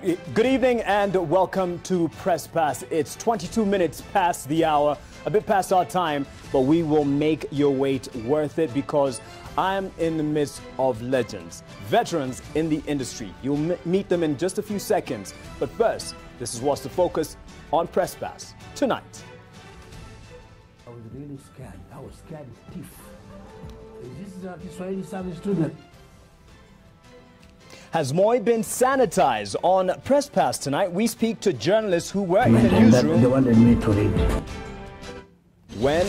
Good evening and welcome to Press Pass. It's 22 minutes past the hour, a bit past our time, but we will make your wait worth it because I'm in the midst of legends, veterans in the industry. You'll meet them in just a few seconds. But first, this is what's the focus on Press Pass tonight. I was really scared. I was scared stiff. This is a Kiswahili service student. Has Moi been sanitized? On Press Pass tonight, we speak to journalists who were in the newsroom. They wanted me to read. When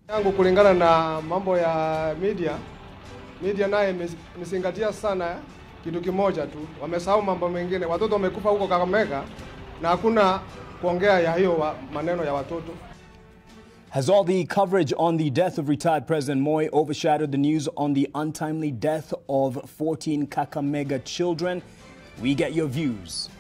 yangu kulingana na mambo ya media naye misingatia sana kitu kimoja tu. Wamesahau mambo mengine. Watoto wamekufa huko Kakamega na hakuna kuongea ya hiyo maneno ya watoto. Has all the coverage on the death of retired President Moi overshadowed the news on the untimely death of 14 Kakamega children? We get your views.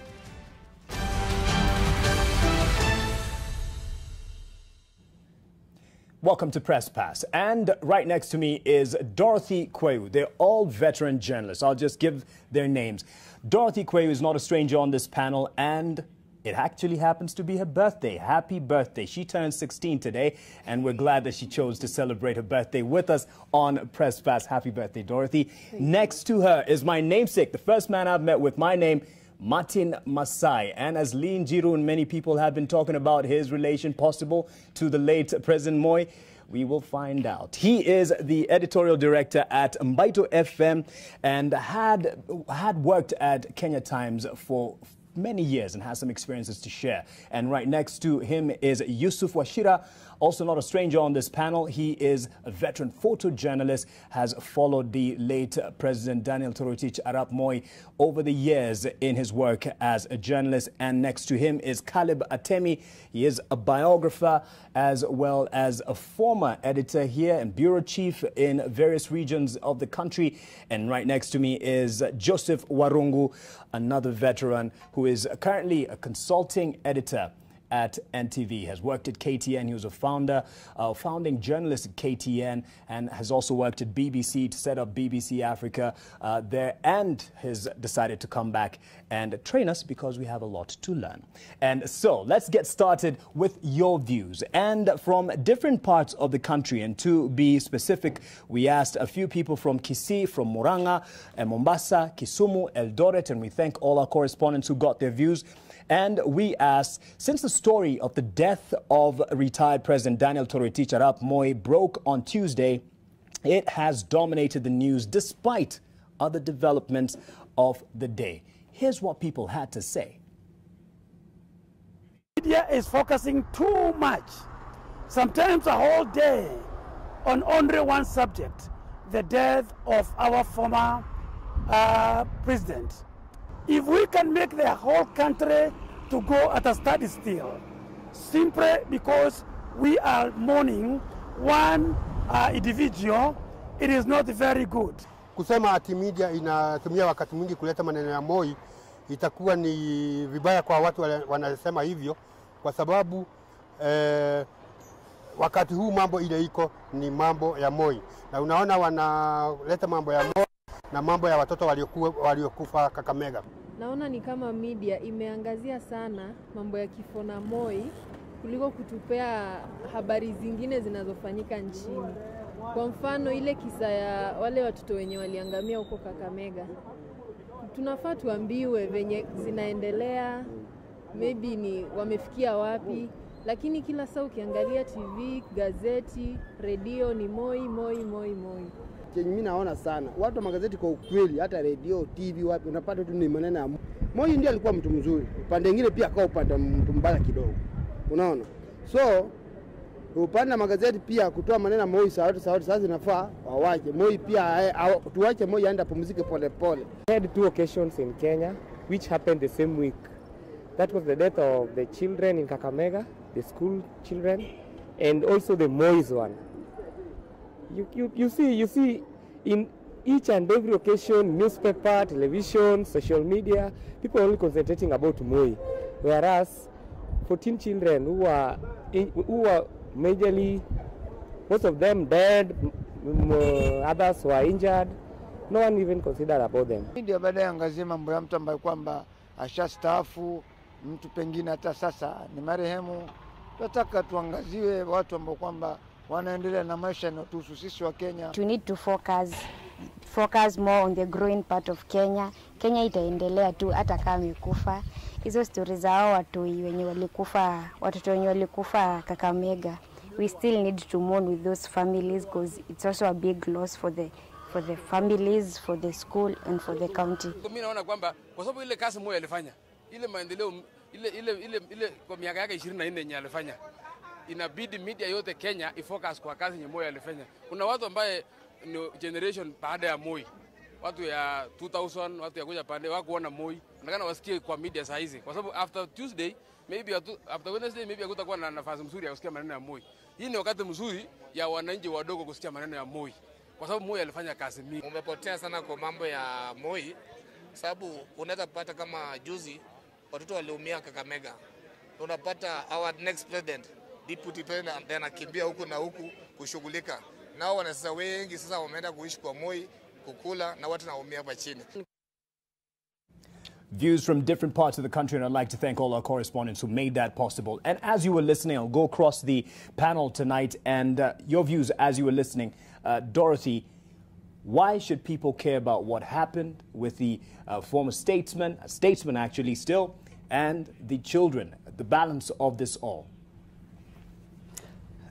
Welcome to Press Pass. And right next to me is Dorothy Kweu. They're all veteran journalists. I'll just give their names. Dorothy Kweu is not a stranger on this panel, and it actually happens to be her birthday. Happy birthday. She turned 16 today, and we're glad that she chose to celebrate her birthday with us on Press Pass. Happy birthday, Dorothy. Next to her is my namesake, the first man I've met with my name, Martin Masai. And as Lin Jiru and many people have been talking about his relation possible to the late President Moi, we will find out. He is the editorial director at Mbaito FM and had worked at Kenya Times for many years and has some experiences to share. And right next to him is Yusuf Washira, also not a stranger on this panel. He is a veteran photojournalist, has followed the late President Daniel Toroitich Arap Moi over the years in his work as a journalist. And next to him is Caleb Atemi. He is a biographer as well as a former editor here and bureau chief in various regions of the country. And right next to me is Joseph Warungu, another veteran who is currently a consulting editor at NTV, has worked at KTN. He was a founding journalist at KTN and has also worked at BBC to set up BBC Africa there, and has decided to come back and train us because we have a lot to learn. And so let's get started with your views. And from different parts of the country, and to be specific, we asked a few people from Kisii, from Murang'a, Mombasa, Kisumu, Eldoret, and we thank all our correspondents who got their views. And we asked, since the story of the death of retired President Daniel Toroitich Arap Moi broke on Tuesday, it has dominated the news despite other developments of the day. Here's what people had to say. Media is focusing too much, sometimes a whole day, on only one subject, the death of our former president. If we can make the whole country to go at a standstill, simply because we are mourning one individual, it is not very good. Kusema ati media inatumia wakati mwingi kuleta maneno ya Moi itakuwa ni vibaya kwa watu wanasema hivyo, kwa sababu wakati huu mambo ile iko ni mambo ya Moi, na unaona wanaleta mambo ya Moi na mambo ya watoto waliokufa Kakamega. Naona ni kama media imeangazia sana mambo ya kifo na Moi kuliko kutupea habari zingine zinazofanyika nchini. Kwa mfano ile kisa ya wale watoto wenye waliangamia huko Kakamega. Tunafaa tuambiwe venye zinaendelea, maybe ni wamefikia wapi, lakini kila saa ukiangalia TV, gazeti, redio ni Moi, Moi, Moi, Moi. Mimi naona sana watu wa magazeti kwa ukweli, hata radio, TV, wapi unapata tu ni maneno ya Moi. Ndiye alikuwa mtu mzuri, upande mwingine pia akawa upande mtu mbaya kidogo, unaona. So upande wa magazeti pia kutoa maneno ya Moi sasa inafaa wawache Moi pia, tuache Moi aende apumzike pole pole. We had two occasions in Kenya which happened the same week. That was the death of the children in Kakamega, the school children, and also the Moi's one. You see, in each and every occasion, newspaper, television, social media, people are only concentrating about Moi, whereas 14 children who were majorly, most of them dead, others were injured, no one even considered about them. Ndio baadaye angazia mambo ya mtu ambaye kwamba ashastaafu, mtu pengine hata sasa ni marehemu. Tunataka tuangaziwe watu ambao kwamba wanaendelea na maisha yanayotuhusu sisi wa Kenya. We need to focus more on the growing part of Kenya. Kenya itaendelea tu hata kama imekufa. Hizo story za hao watu wenye walikufa, watoto wenye walikufa Kakamega. We still need to mourn with those families because it's also a big loss for the families, for the school and for the county. Mimi naona kwamba kwa sababu ile kazi Moi alifanya, ile maendeleo ile kwa miaka yake 24 yenye alifanya, inabidi media yote Kenya ifocus kwa kazi yenye Moi alifanya. Kuna watu ambaye ni generation baada ya Moi, watu ya 2000, watu ya kuja pande wako kuona Moi, nataka wasikie kwa media saa hizi, kwa sababu after Tuesday maybe after Wednesday maybe hakutakuwa na nafasi nzuri ya kusikia maneno ya Moi. Hii ni wakati mzuri ya wananchi wadogo kusikia maneno ya Moi, kwa sababu Moi alifanya kazi mingi. Umepotea sana kwa mambo ya Moi, sababu unaweza kupata kama juzi watoto waliumia Kakamega. Unapata our next president, deputy president anakimbia huku na huku kushughulika. Nao wanasiasa wengi sasa wameenda kuishi kwa Moi, kukula na watu naumia hapa chini. Views from different parts of the country, and I'd like to thank all our correspondents who made that possible. And as you were listening, I'll go across the panel tonight and your views as you were listening. Dorothy, why should people care about what happened with the former statesman actually still, and the children, the balance of this all?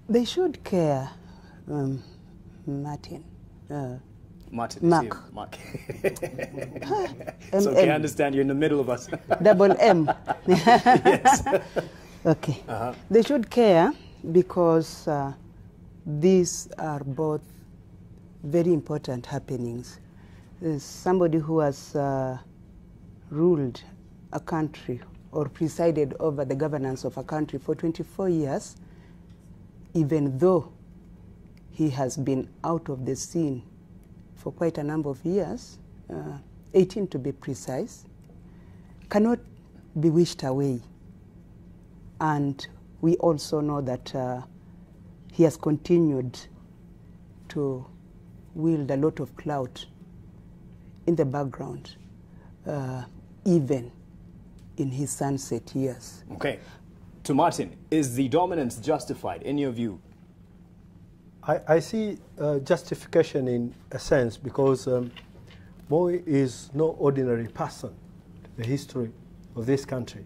They should care, Martin. Mark. It's okay, I understand you're in the middle of us. Double M. Yes. Okay. They should care because these are both very important happenings. There's somebody who has ruled a country or presided over the governance of a country for 24 years, even though he has been out of the scene for quite a number of years, 18 to be precise, cannot be wished away. And we also know that he has continued to wield a lot of clout in the background, even in his sunset years. Okay. To Martin, is the dominance justified in your view? I see justification in a sense because Moi is no ordinary person in the history of this country.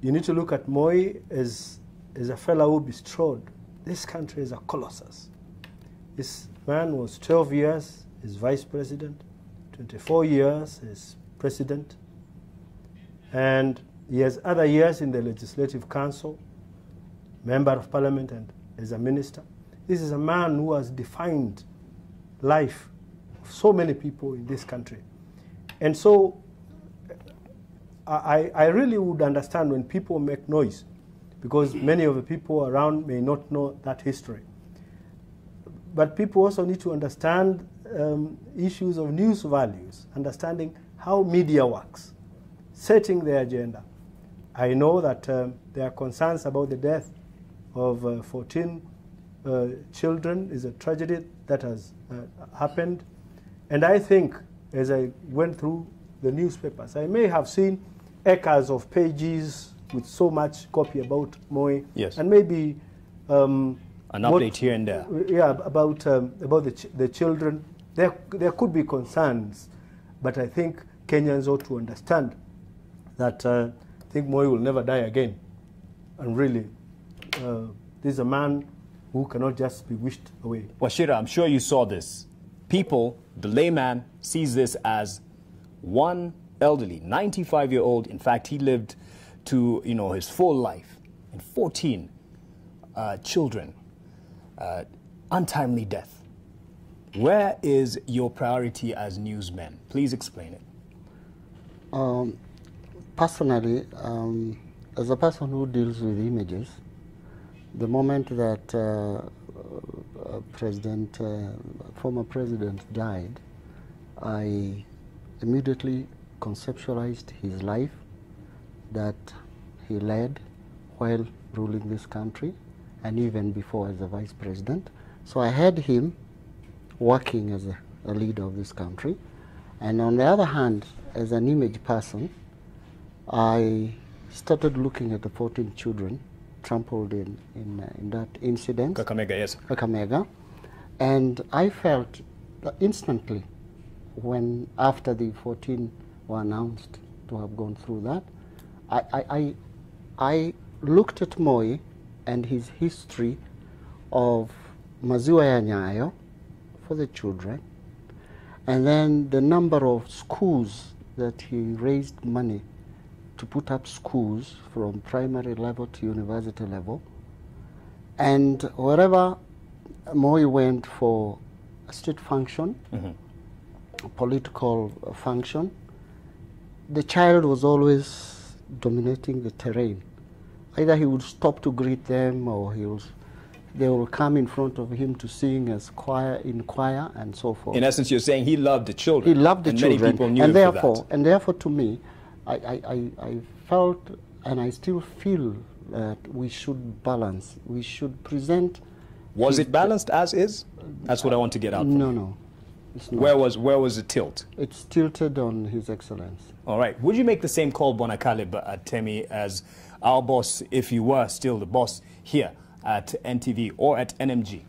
You need to look at Moi as a fellow who bestrode this country as a colossus. This man was 12 years as vice president, 24 years as president, and he has other years in the Legislative Council, member of parliament, and as a minister. This is a man who has defined life of so many people in this country. And so I really would understand when people make noise, because many of the people around may not know that history. But people also need to understand issues of news values, understanding how media works, setting the agenda. I know that there are concerns about the death of 14 children. Is a tragedy that has happened. And I think, as I went through the newspapers, I may have seen acres of pages with so much copy about Moi. Yes. And maybe an update here and there. Yeah, about the children. There could be concerns, but I think Kenyans ought to understand that I think Moi will never die again. And really, this is a man who cannot just be wished away. Washira, I'm sure you saw this. People, the layman, sees this as one elderly, 95-year-old. In fact, he lived to his full life, and 14 children, untimely death. Where is your priority as newsmen? Please explain it. Personally, as a person who deals with images, the moment that former president died, I immediately conceptualized his life that he led while ruling this country, and even before as a vice president. So I had him working as a leader of this country, and on the other hand, as an image person, I started looking at the 14 children trampled in that incident. Kakamega, yes. Kakamega. And I felt instantly when after the 14 were announced to have gone through that, I looked at Moi and his history of maziwa ya Nyayo for the children, and then the number of schools that he raised money to put up schools from primary level to university level. And wherever Moi went for a state function, a political function, the child was always dominating the terrain. Either he would stop to greet them, or they will come in front of him to sing as choir and so forth. In essence, you're saying he loved the children. He loved the children. Many people knew and him therefore, for that. And therefore, to me, I felt, and I still feel, that we should balance. We should present. Was it balanced as is? That's what I want to get out from you. No. It's not. Where was the tilt? It's tilted on His Excellency. All right. Would you make the same call, Bonakaleb, at Temi, as our boss, if you were still the boss here at NTV or at NMG?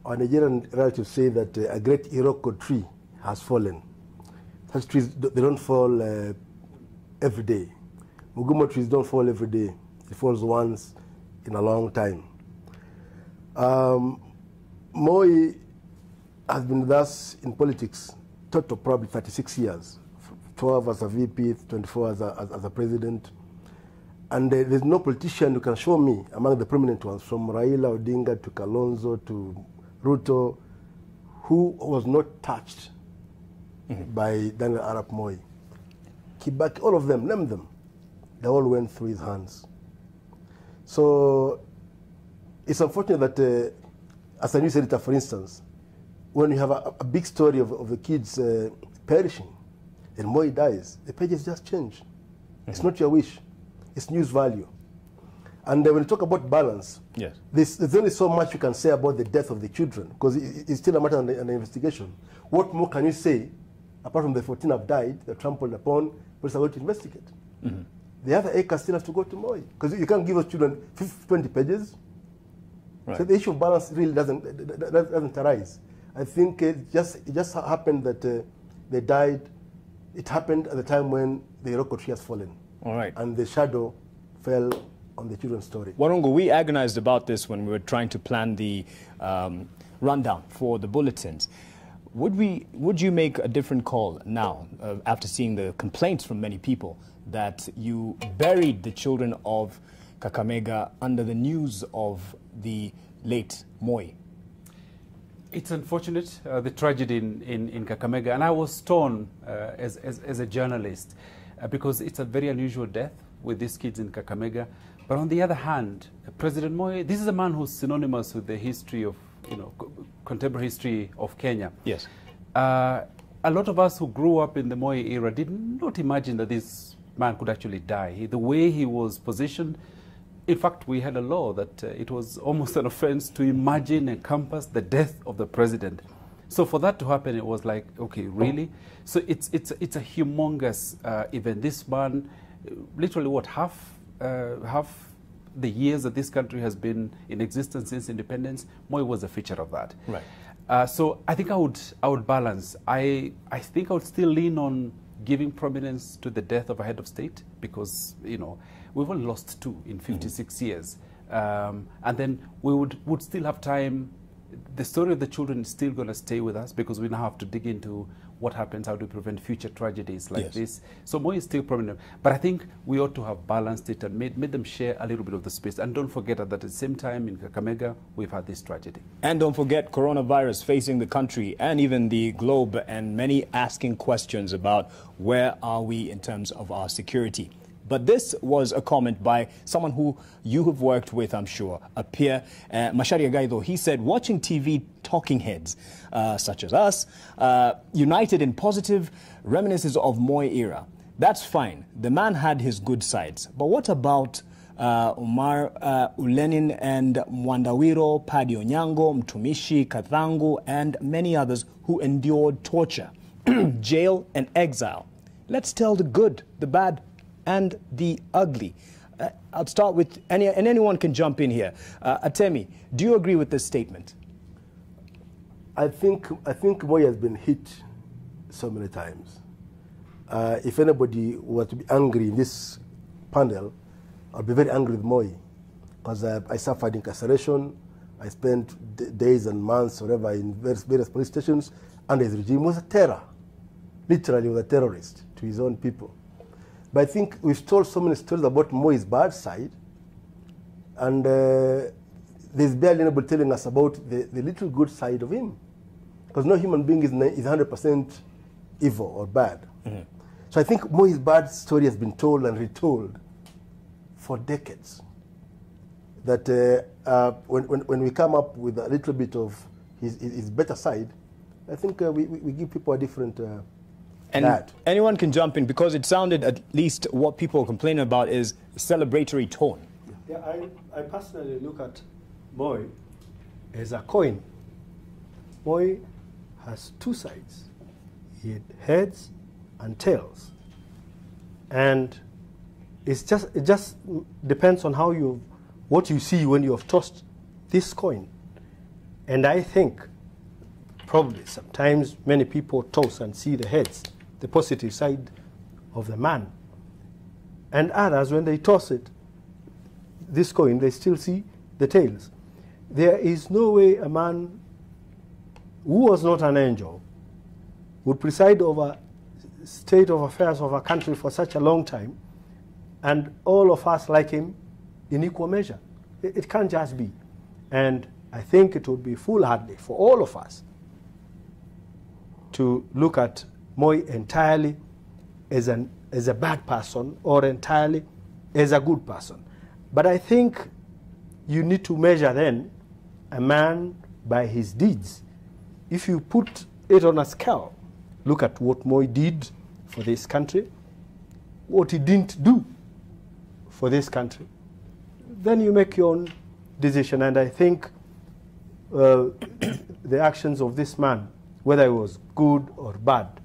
Our Nigerian relatives say that a great Iroko tree has fallen. Such trees, they don't fall every day. Mugumo trees don't fall every day. It falls once in a long time. Moi has been with us in politics, total probably 36 years, 12 as a VP, 24 as a president. And there's no politician who can show me among the prominent ones, from Raila Odinga to Kalonzo to Ruto, who was not touched by Daniel Arap Moi. Kibaki, all of them, name them, they all went through his hands. So it's unfortunate that, as a news editor, for instance, when you have a big story of the kids perishing and Moi dies, the pages just change. It's not your wish. It's news value. And when you talk about balance, yes, there's only so much you can say about the death of the children, because it's still a matter of an investigation. What more can you say, apart from the 14 have died, they're trampled upon, police are going to investigate? The other acres still have to go to Moi, because you can't give those children 20 pages. Right. So the issue of balance really doesn't arise. I think it just happened that they died. It happened at the time when the Iroko tree has fallen. All right. And the shadow fell on the children's story. Warungu, we agonized about this when we were trying to plan the rundown for the bulletins. Would you make a different call now, after seeing the complaints from many people, that you buried the children of Kakamega under the news of the late Moi? It's unfortunate, the tragedy in Kakamega, and I was torn as a journalist because it's a very unusual death with these kids in Kakamega. But on the other hand, President Moi, this is a man who's synonymous with the history of, contemporary history of Kenya. Yes. A lot of us who grew up in the Moi era did not imagine that this man could actually die. The way he was positioned, in fact, we had a law that it was almost an offense to imagine and encompass the death of the president. So for that to happen, it was like, okay, really? So it's a humongous event. This man, literally what, half the years that this country has been in existence since independence, Moi was a feature of that. Right. So I think I would balance. I think I would still lean on giving prominence to the death of a head of state, because we've only lost 2 in 56 years, and then we would still have time. The story of the children is still going to stay with us, because we now have to dig into what happens, how to prevent future tragedies like this. So Moi is still prominent, but I think we ought to have balanced it and made them share a little bit of the space. And don't forget that at the same time in Kakamega, we've had this tragedy. And don't forget coronavirus facing the country and even the globe, and many asking questions about where are we in terms of our security. But this was a comment by someone who you have worked with, I'm sure, a peer, Macharia Gaido. He said, watching TV talking heads, such as us, united in positive reminiscences of Moi era. That's fine. The man had his good sides. But what about Omar Ulenin and Mwandawiro, Paddy Onyango, Mtumishi, Kathangu, and many others who endured torture, jail, and exile? Let's tell the good, the bad, and the ugly. I'll start with, and anyone can jump in here. Atemi, do you agree with this statement? I think Moi has been hit so many times. If anybody were to be angry in this panel, I'll be very angry with Moi, because I suffered incarceration. I spent days and months, whatever, in various police stations, and his regime was a terror. Literally, he was a terrorist to his own people. But I think we've told so many stories about Moi's bad side, and there's barely anybody telling us about the little good side of him. Because no human being is 100% evil or bad. Mm-hmm. So I think Moi's bad story has been told and retold for decades. That when we come up with a little bit of his better side, I think we give people a different and anyone can jump in, because it sounded, at least what people are complaining about, is celebratory tone. Yeah, I personally look at Moi as a coin. Moi has two sides. He had heads and tails. And it just depends on what you see when you have tossed this coin. And I think probably sometimes many people toss and see the heads, the positive side of the man. And others, when they toss it, this coin, they still see the tails. There is no way a man who was not an angel would preside over state of affairs of a country for such a long time, and all of us like him in equal measure. It can't just be. And I think it would be foolhardy for all of us to look at Moi entirely as a bad person or entirely as a good person. But I think you need to measure then a man by his deeds. If you put it on a scale, look at what Moi did for this country, what he didn't do for this country, then you make your own decision. And I think the actions of this man, whether it was good or bad,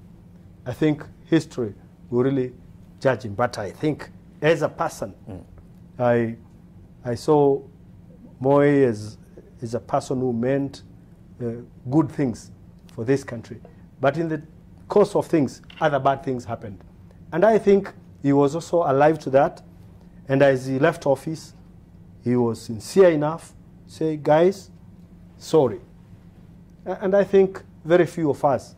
I think history will really judge him. But I think as a person, I saw Moi as a person who meant good things for this country. But in the course of things, other bad things happened. And I think he was also alive to that. And as he left office, he was sincere enough to say, guys, sorry. And I think very few of us.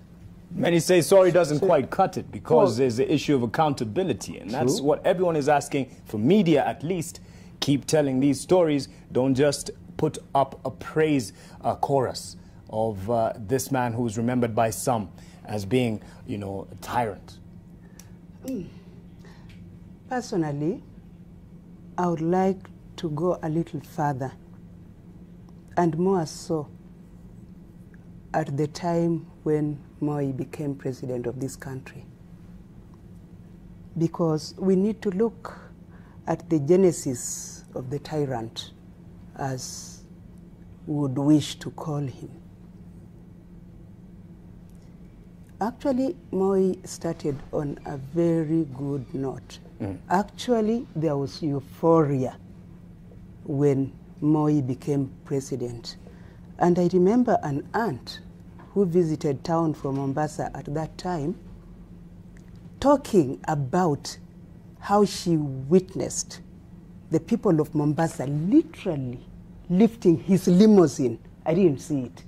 Many say sorry doesn't quite cut it, because there's the issue of accountability. And that's what everyone is asking for media, at least. Keep telling these stories. Don't just put up a praise chorus of this man who's remembered by some as being, a tyrant. Personally, I would like to go a little further, and more so at the time when Moi became president of this country. Because we need to look at the genesis of the tyrant, as we would wish to call him. Actually, Moi started on a very good note. Actually, there was euphoria when Moi became president. And I remember an aunt who visited town from Mombasa at that time talking about how she witnessed the people of Mombasa literally lifting his limousine. I didn't see it,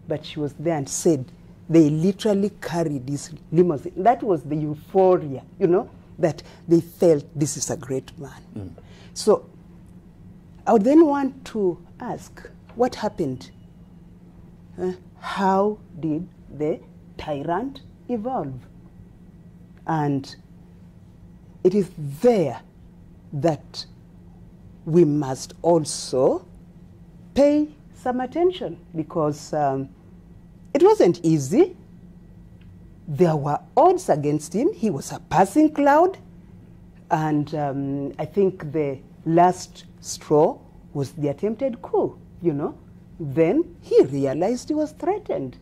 but she was there and said they literally carried his limousine. That was the euphoria, that they felt this is a great man. So I would then want to ask, what happened? How did the tyrant evolve? And it is there that we must also pay some attention, because it wasn't easy. There were odds against him. He was a passing cloud. And I think the last straw was the attempted coup, Then he realized he was threatened.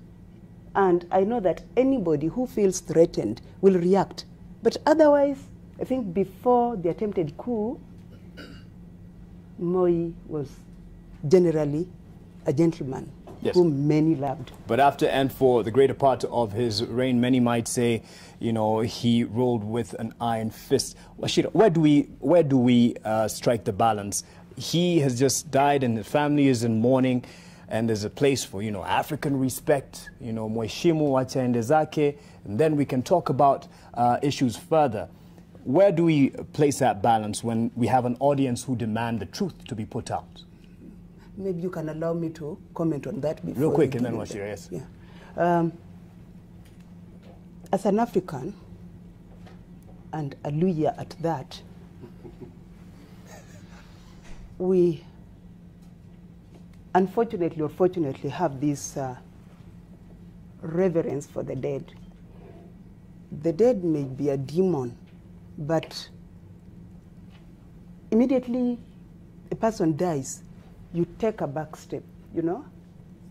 And I know that anybody who feels threatened will react. But otherwise, I think before the attempted coup, Moi was generally a gentleman whom many loved. But after and for the greater part of his reign, many might say, you know, he ruled with an iron fist. Washira, where do we strike the balance? He has just died and his family is in mourning, and there's a place for, you know, African respect, you know, mheshimu wacha ende zake, and then we can talk about issues further. Where do we place that balance when we have an audience who demand the truth to be put out? Maybe you can allow me to comment on that before. Real quick, and then Washira, yes. Yeah. As an African, and a Luhya at that, we unfortunately or fortunately have this reverence for the dead. The dead may be a demon, but immediately a person dies, you take a back step, you know?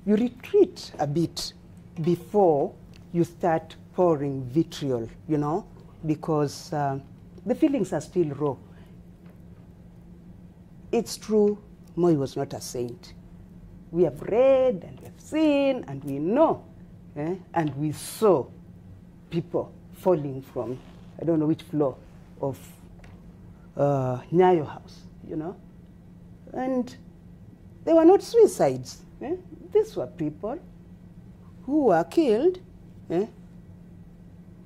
You retreat a bit before you start pouring vitriol, you know? Because the feelings are still raw. It's true, Moi was not a saint. We have read and we have seen and we know, and we saw people falling from, I don't know which floor of Nyayo House, you know? And they were not suicides. These were people who were killed.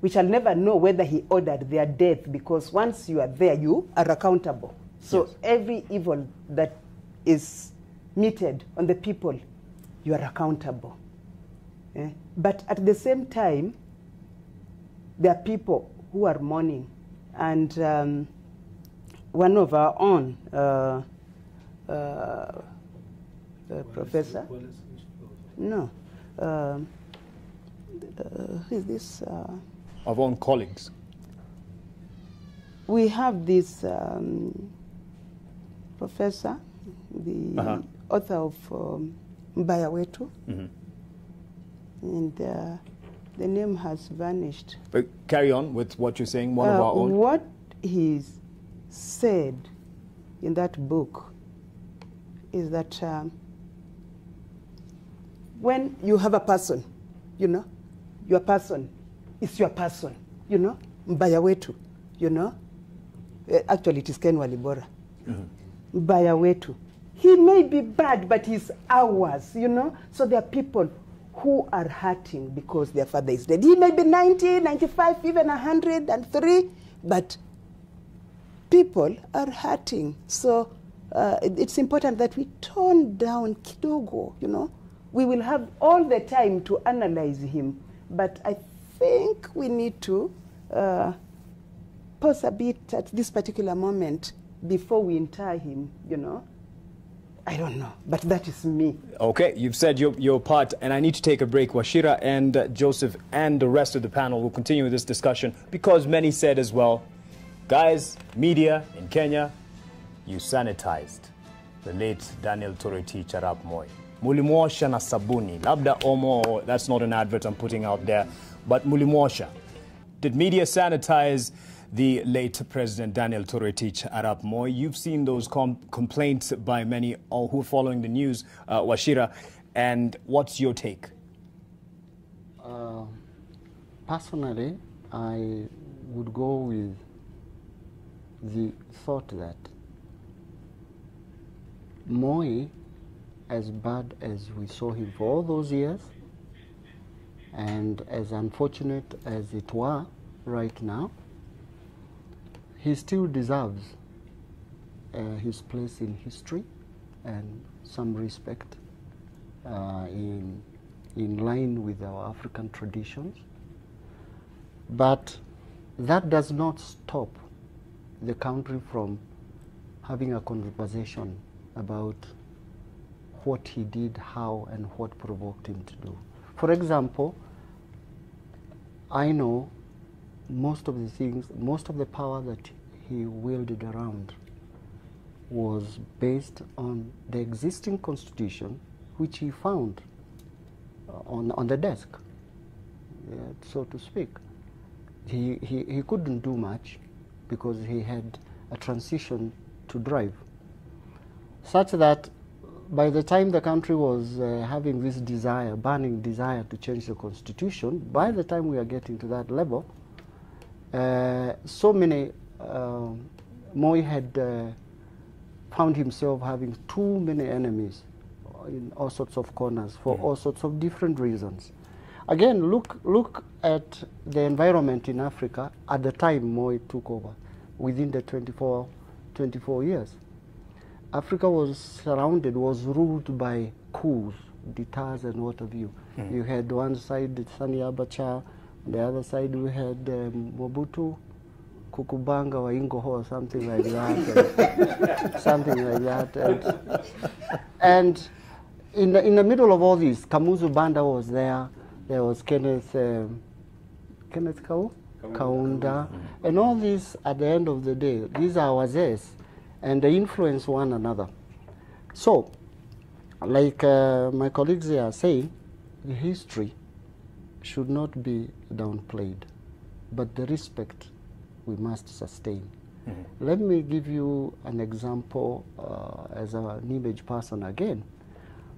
We shall never know whether he ordered their death, because once you are there, you are accountable. So every evil that is meted on the people, you are accountable. But at the same time, there are people who are mourning. And one of our own, professor, no, who is this? Of own colleagues. We have this professor, the author of Mbaya Wetu, and the name has vanished. But carry on with what you're saying, one of our own. What he said in that book is that when you have a person, you know, your person is your person, you know, Mbaya Wetu, you know. Actually, it is Ken Walibora. Mbaya Wetu. He may be bad, but he's ours, you know. So there are people who are hurting because their father is dead. He may be 90, 95, even 103, but people are hurting. So it's important that we tone down kidogo, you know. We will have all the time to analyze him, but I think we need to pause a bit at this particular moment before we inter him, you know. I don't know, but that is me. Okay, you've said your part, and I need to take a break. Washira and Joseph and the rest of the panel will continue this discussion, because many said as well, guys, media in Kenya, you sanitized the late Daniel Toroitich Arap Moi. Mulimwosha na sabuni. Labda omo, that's not an advert I'm putting out there, but mulimwosha. Did media sanitize the late President Daniel Toroitich Arap Moi? You've seen those complaints by many who are following the news, Washira, and what's your take? Personally, I would go with the thought that Moi, as bad as we saw him for all those years, and as unfortunate as it were right now, he still deserves his place in history and some respect in line with our African traditions. But that does not stop the country from having a conversation about what he did, how, and what provoked him to do. For example, I know most of the things, most of the power that he wielded around was based on the existing constitution, which he found on the desk, so to speak. He couldn't do much because he had a transition to drive, such that by the time the country was having this desire, burning desire to change the constitution, by the time we are getting to that level, so many, Moi had found himself having too many enemies in all sorts of corners for all sorts of different reasons. Again, look at the environment in Africa at the time Moi took over, within the 24 years. Africa was surrounded, was ruled by coups, dictators and what have you. You had one side Sani Abacha, the other side we had Mobutu, Kukubanga or Ingoho or something like that. Something like that. And in the middle of all this, Kamuzu Banda was there. There was Kenneth Kaunda. And all this, at the end of the day, these are wazees, and they influence one another. So, like my colleagues here are saying, the history should not be downplayed, but the respect we must sustain. Let me give you an example as an image person again.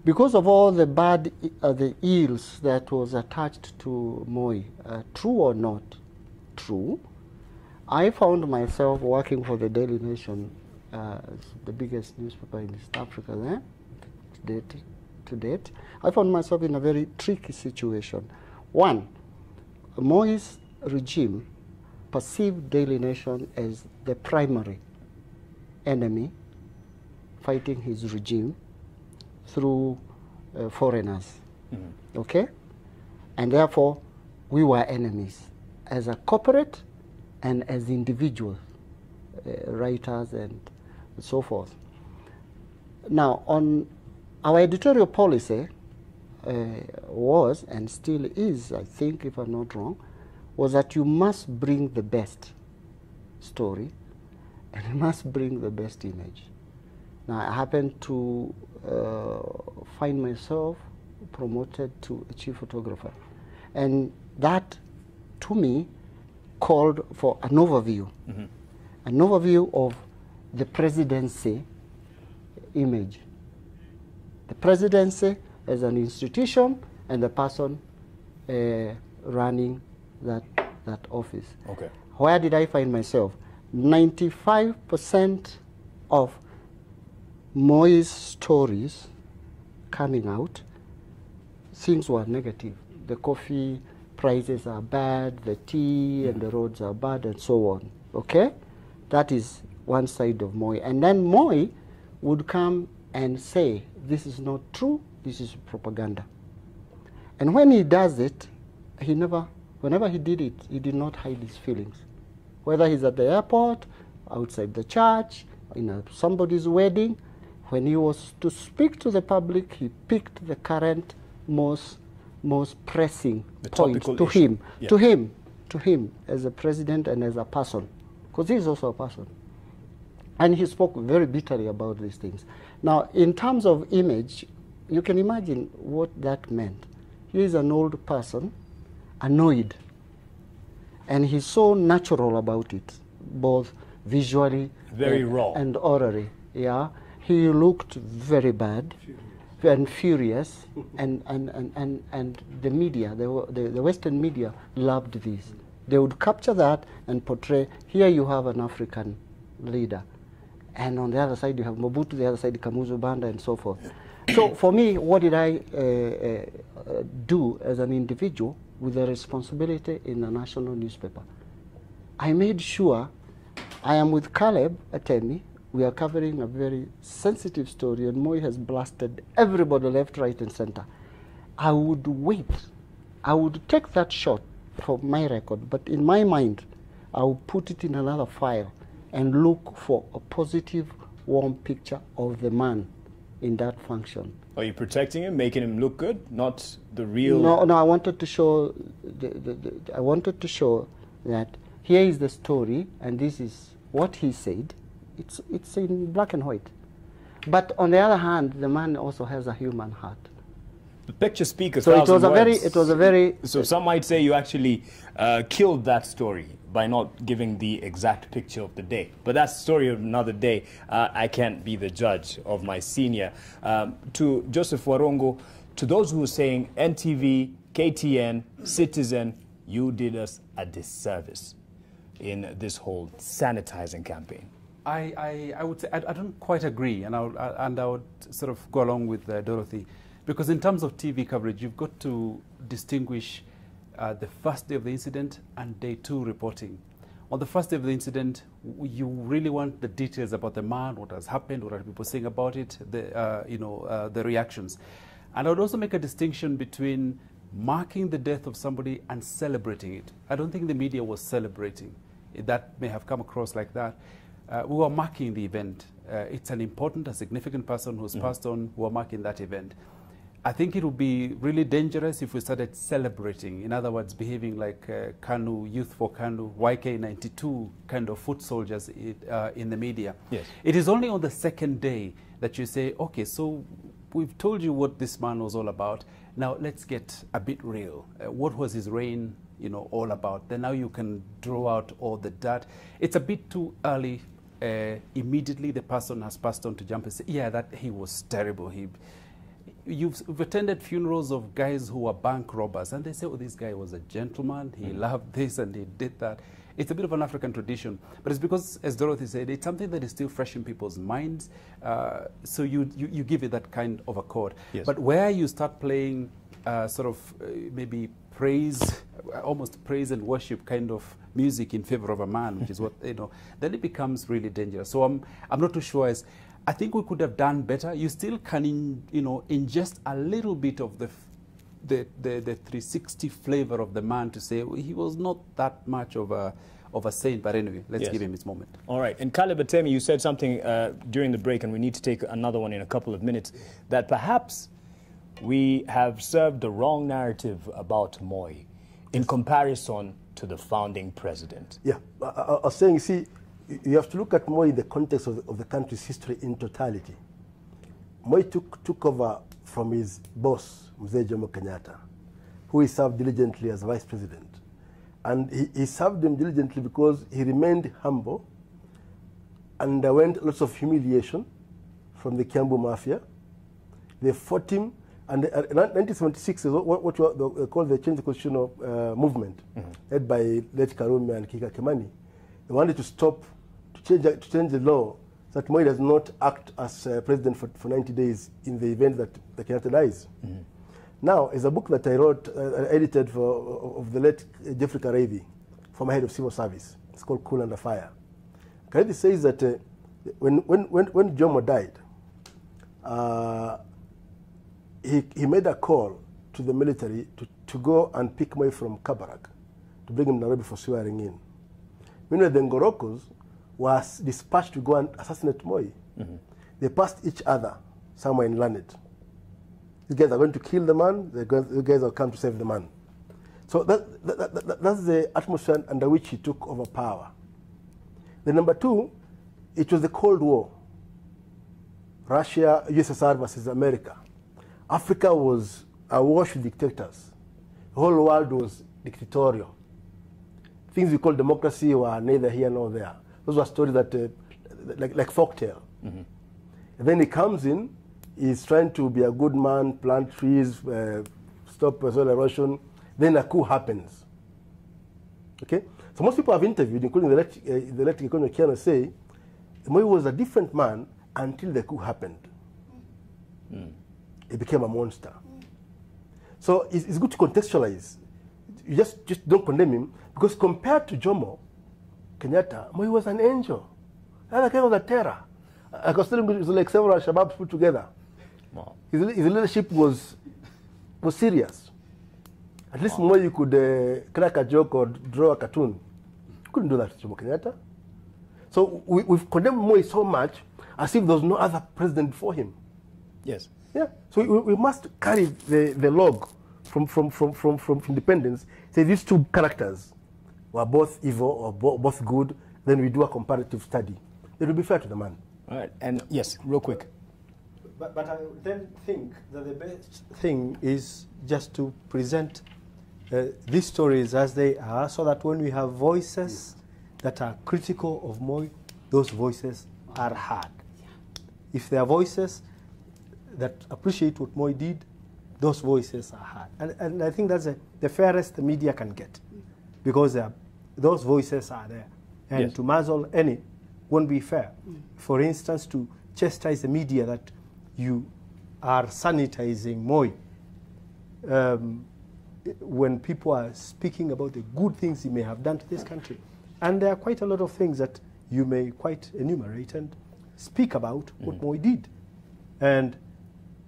Because of all the bad, the ills that was attached to Moi, true or not true, I found myself working for the Daily Nation, the biggest newspaper in East Africa there, to date. I found myself in a very tricky situation. One, Moi's regime perceived Daily Nation as the primary enemy fighting his regime through foreigners, okay? And therefore, we were enemies as a corporate and as individuals, writers and so forth. Now, on our editorial policy was, and still is, I think, if I'm not wrong, was that you must bring the best story and you must bring the best image. Now, I happened to find myself promoted to a chief photographer. And that, to me, called for an overview. An overview of the presidency image. The presidency as an institution and the person running that office. Okay. Where did I find myself? 95% of Moi's stories coming out, things were negative. The coffee prices are bad, the tea and the roads are bad, and so on. Okay? That is one side of Moi. And then Moi would come and say, this is not true, this is propaganda. And when he does it, whenever he did it, he did not hide his feelings. Whether he's at the airport, outside the church, in somebody's wedding, when he was to speak to the public, he picked the current most pressing point to him, yeah. to him as a president and as a person, because he is also a person. And he spoke very bitterly about these things. Now, in terms of image, you can imagine what that meant. He is an old person, annoyed, and he's so natural about it, both visually very raw and orally. Yeah, he looked very bad and furious, and the media, the Western media, loved this. They would capture that and portray, here you have an African leader, and on the other side you have Mobutu, the other side Kamuzu Banda, and so forth. So for me, what did I do as an individual with a responsibility in a national newspaper? I made sure I am with Caleb Atemi. We are covering a very sensitive story, and Moi has blasted everybody left, right, and center. I would wait. I would take that shot for my record, but in my mind, I would put it in another file and look for a positive, warm picture of the man in that function. Are you protecting him, making him look good, not the real? No. I wanted to show. I wanted to show that here is the story, and this is what he said. It's in black and white. But on the other hand, the man also has a human heart. The picture speaks so it was a very. So some might say you actually killed that story by not giving the exact picture of the day. But that's the story of another day. I can't be the judge of my senior. To Joseph Warongo, to those who are saying NTV, KTN, Citizen, you did us a disservice in this whole sanitizing campaign. I would say I don't quite agree, and I would sort of go along with Dorothy, because in terms of TV coverage, you've got to distinguish the first day of the incident and day 2 reporting. On the first day of the incident, you really want the details about the man, what has happened, what are people saying about it, the reactions. And I would also make a distinction between marking the death of somebody and celebrating it. I don't think the media was celebrating. That may have come across like that. We were marking the event. It's an important, a significant person who's passed on. We were marking that event. I think it would be really dangerous if we started celebrating. In other words, behaving like KANU, Youth for KANU, YK92 kind of foot soldiers in the media. Yes. It is only on the second day that you say, okay, so we've told you what this man was all about. Now let's get a bit real. What was his reign, all about? Then now you can draw out all the dirt. It's a bit too early. Immediately the person has passed on to jump and say, yeah, that he was terrible. You've attended funerals of guys who were bank robbers, and they say, oh, this guy was a gentleman, he loved this and he did that. It's a bit of an African tradition, but it's because, as Dorothy said, it's something that is still fresh in people's minds, so you give it that kind of accord. Yes. But where you start playing maybe praise, almost praise and worship kind of music in favor of a man, which is what, then it becomes really dangerous. So I'm not too sure. I think we could have done better. You still can, ingest a little bit of the 360 flavor of the man to say he was not that much of a saint. But anyway, let's give him his moment. All right. And Caleb Atemi, you said something during the break, and we need to take another one in a couple of minutes, that perhaps we have served the wrong narrative about Moi in comparison to the founding president. Yeah, I was saying, see, you have to look at Moi in the context of the country's history in totality. Moi took over from his boss, Mzee Jomo Kenyatta, who he served diligently as vice president. And he served him diligently because he remained humble, underwent lots of humiliation from the Kiambu Mafia. They fought him, and in 1976 is what you call the Change the Constitution movement, led by late Karume and Kika Kimani. They wanted to stop, to change the law so that Moi does not act as president for 90 days in the event that the Kenyatta dies. Now, it's a book that I wrote, edited of the late Jeffrey Kareithi, former head of civil service. It's called Cool Under Fire. Kareithi says that when Jomo died, he made a call to the military to go and pick Moi from Kabarak, to bring him to Nairobi for swearing in. Meanwhile, the Ngorokos was dispatched to go and assassinate Moi. They passed each other somewhere in Lanet. These guys are going to kill the man, the guys will come to save the man. So that's the atmosphere under which he took over power. The number two, it was the Cold War. Russia, USSR versus America. Africa was awash with dictators. The whole world was dictatorial. Things we call democracy were neither here nor there. Those were stories that, like folktale. And then he comes in, he's trying to be a good man, plant trees, stop soil erosion. Then a coup happens. Okay? So most people I've interviewed, including the late Gikono Kiano, say Moi was a different man until the coup happened. He became a monster. So it's good to contextualize. You just don't condemn him, because compared to Jomo Kenyatta, Moi was an angel. The other guy was a terror. I was telling you, it was like several Shababs put together. Wow. His leadership was serious. At least Moi, you could crack a joke or draw a cartoon. You couldn't do that to Jomo Kenyatta. So we've condemned Moi so much as if there was no other president before him. Yes. Yeah. So we must carry the log from independence. Say these two characters were both evil or both good. Then we do a comparative study. It will be fair to the man. All right. And yes, real quick. But I then think that the best thing is just to present these stories as they are, so that when we have voices that are critical of Moi, those voices are heard. If there are voices that appreciate what Moi did, those voices are heard. And I think that's the fairest the media can get, because those voices are there. And to muzzle any won't be fair. For instance, to chastise the media that you are sanitizing Moi, when people are speaking about the good things he may have done to this country. And there are quite a lot of things that you may quite enumerate and speak about what Moi did. And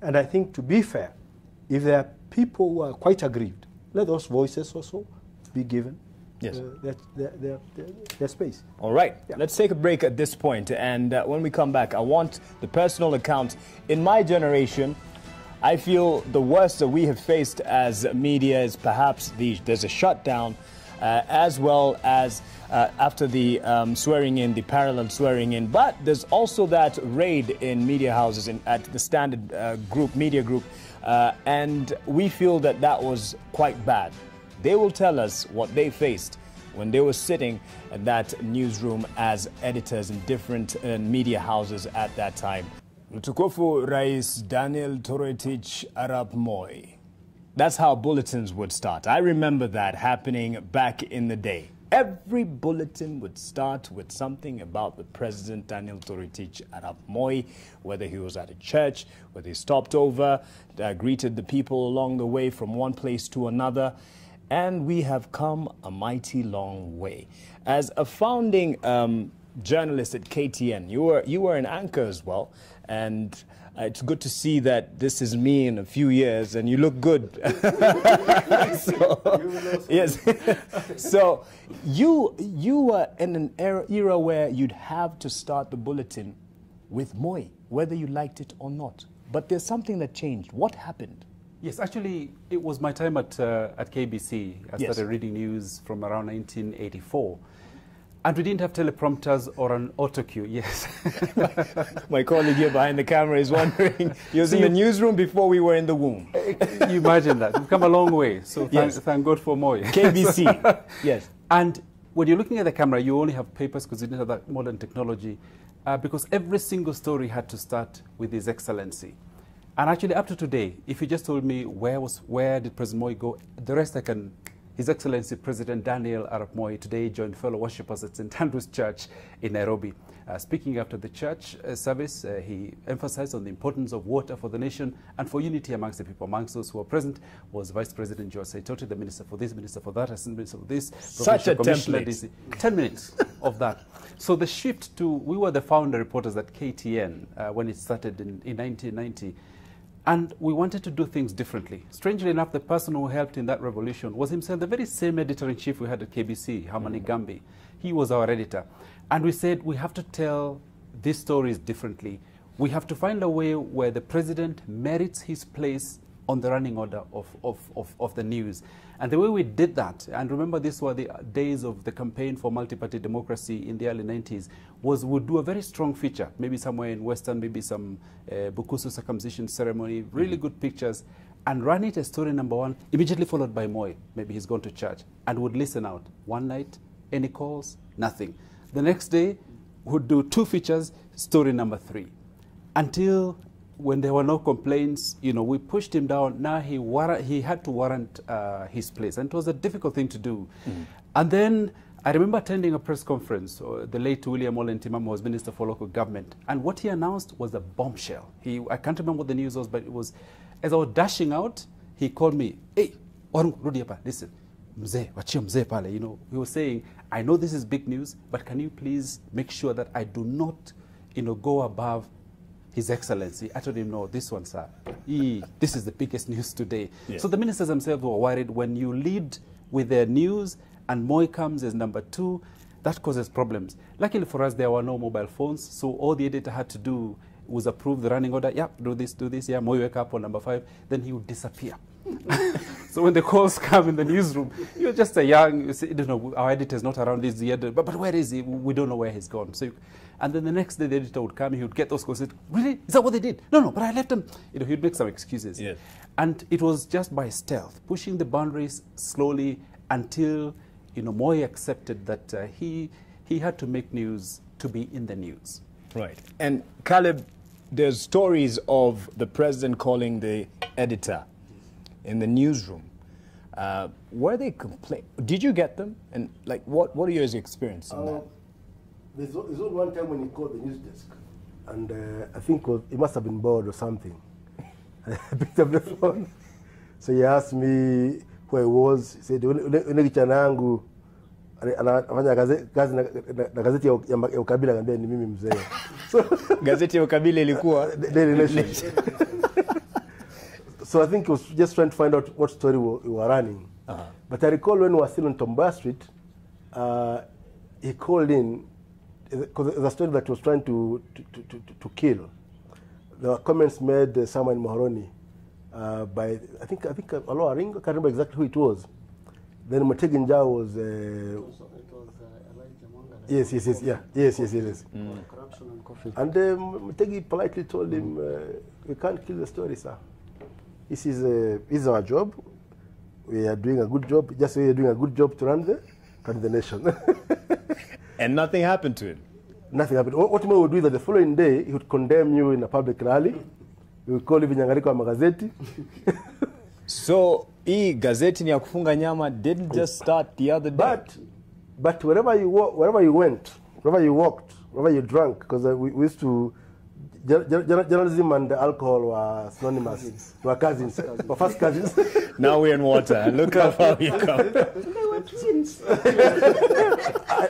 I think, to be fair, if there are people who are quite aggrieved, let those voices also be given their space. All right, let's take a break at this point, and when we come back, I want the personal account. In my generation, I feel the worst that we have faced as media is perhaps there's a shutdown, as well as after the swearing in, the parallel swearing in. But there's also that raid in media houses at the Standard Media Group, and we feel that that was quite bad. They will tell us what they faced when they were sitting at that newsroom as editors in different media houses at that time. Mtukufu Rais Daniel Toroitich Arap Moi. That's how bulletins would start. I remember that happening back in the day. Every bulletin would start with something about the President Daniel Toroitich Arap Moi, whether he was at a church, whether he stopped over, greeted the people along the way from one place to another. And we have come a mighty long way. As a founding journalist at KTN, you were an anchor as well, and it's good to see that this is me in a few years, and you look good. Yes. So you were in an era where you'd have to start the bulletin with Moi, whether you liked it or not. But there's something that changed. What happened? Yes, actually, it was my time at KBC. I started reading news from around 1984. And we didn't have teleprompters or an autocue, yes. My colleague here behind the camera is wondering, he was in the newsroom before we were in the womb. You imagine that. We've come a long way, so thank God for Moi. KBC, yes. And when you're looking at the camera, you only have papers because you didn't have that modern technology, because every single story had to start with His Excellency. And actually, up to today, if you just told me where did President Moi go, the rest I can. His Excellency President Daniel Arap Moi today joined fellow worshippers at St. Andrew's Church in Nairobi. Speaking after the church service, he emphasized on the importance of water for the nation and for unity amongst the people. Amongst those who were present was Vice President George Saitoti, the Minister for this, Minister for that, Assistant Minister for this. Such a template. 10 minutes of that. So the shift to, we were the founder reporters at KTN when it started in 1990. And we wanted to do things differently. Strangely enough, the person who helped in that revolution was himself the very same editor-in-chief we had at KBC, Harmony Gambi. He was our editor. And we said, we have to tell these stories differently. We have to find a way where the president merits his place on the running order of the news. And the way we did that, and remember these were the days of the campaign for multi-party democracy in the early 90s, was we'd do a very strong feature, maybe somewhere in Western, maybe some Bukusu circumcision ceremony, really good pictures, and run it as story number one, immediately followed by Moi, maybe he's gone to church, and would listen out. One night, any calls? Nothing. The next day, would do two features, story number 3. Until when there were no complaints, you know, we pushed him down. Now he had to warrant his place, and it was a difficult thing to do. And then I remember attending a press conference. The late William Ole Ntimama was Minister for Local Government, and what he announced was a bombshell. I can't remember what the news was, but it was, as I was dashing out, he called me, "Hey, Rudi hapa, listen, mzee, wachia mzee pale." You know, he was saying, "I know this is big news, but can you please make sure that I do not, you know, go above His Excellency?" I told him, "No, this one, sir. This is the biggest news today." Yeah. So the ministers themselves were worried when you lead with their news and Moi comes as number 2, that causes problems. Luckily for us, there were no mobile phones, so all the editor had to do was approve the running order. Yeah, do this, yeah, Moi wake up on number 5. Then he would disappear. So when the calls come in the newsroom, you're just a young, you say, our editor's not around this year, but where is he? We don't know where he's gone. So, and then the next day the editor would come, he would get those calls, and say, really? Is that what they did? No, but I left them. He'd make some excuses. Yes. And it was just by stealth, pushing the boundaries slowly until, Moi accepted that he had to make news to be in the news. Right. And Caleb, there's stories of the president calling the editor in the newsroom. Were they did you get them? And like, what are your experiences on that? There's only one time when he called the news desk, and I think he must have been bored or something. I picked up the phone. So he asked me who I was. He said, kijana yangu anafanya kazi na gazeti ya ukabila, ngambia ni mimi mzee. So gazeti ya ukabila ilikuwa Daily Nation. So I think he was just trying to find out what story we were running. But I recall when we were still on Tomboya Street, he called in because there's a story that he was trying to kill. There were comments made somewhere in Mohoroni by I think Alo Aringo, I can't remember exactly who it was. Then Mutegi Njau was yes. Corruption and coffee. And Mutegi politely told him, "We can't kill the story, sir. This is our job. We are doing a good job. Just we are doing a good job to run the nation." And nothing happened to him. Nothing happened. What Moi would do is that the following day he would condemn you in a public rally. He would call you vinyangariko wa magazeti. So, gazeti ni ya kufunga nyama didn't just start the other day. But wherever you went, wherever you walked, wherever you drank, because we used to, journalism and alcohol were synonymous. We were cousins, were first cousins. Now we're in water. Look how far we come. They were twins.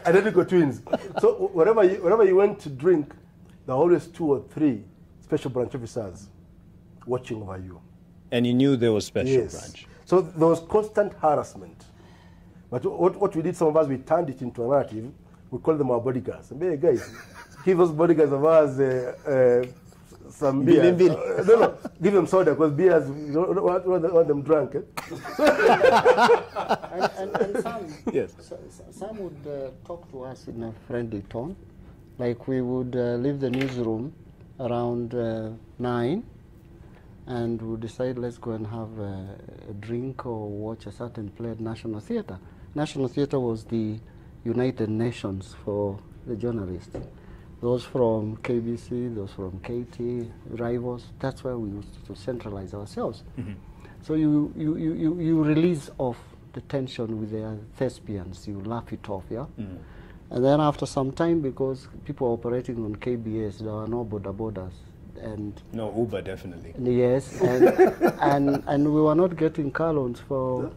Identical twins. So wherever you went to drink, there were always 2 or 3 special branch officers watching over you. And you knew there was special branch. So there was constant harassment. But what we did, some of us, we turned it into a narrative. We called them our bodyguards. And hey, guys, give those bodyguards of ours some beer. No, give them soda, because beers, you don't want them drunk. Eh? and some would talk to us in a friendly tone. Like we would leave the newsroom around 9, and we decide let's go and have a drink or watch a certain play at National Theatre. National Theatre was the United Nations for the journalists. Those from KBC, those from KT, rivals, that's where we used to centralize ourselves. Mm-hmm. So you release off the tension with the thespians, you laugh it off, yeah? Mm. And then after some time, because people operating on KBS, there were no borders. And no Uber, definitely. Yes, and we were not getting call-ons for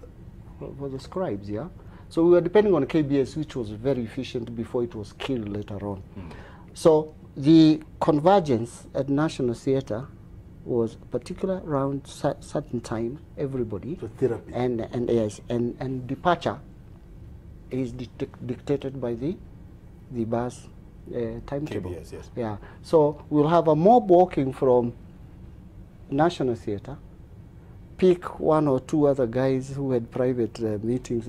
the scribes, yeah? So we were depending on KBS, which was very efficient before it was killed later on. Mm. So the convergence at National Theatre was particular around certain time, everybody. So therapy. And departure is dictated by the bus timetable. KBS, yes. Yeah. So we'll have a mob walking from National Theatre, pick 1 or 2 other guys who had private meetings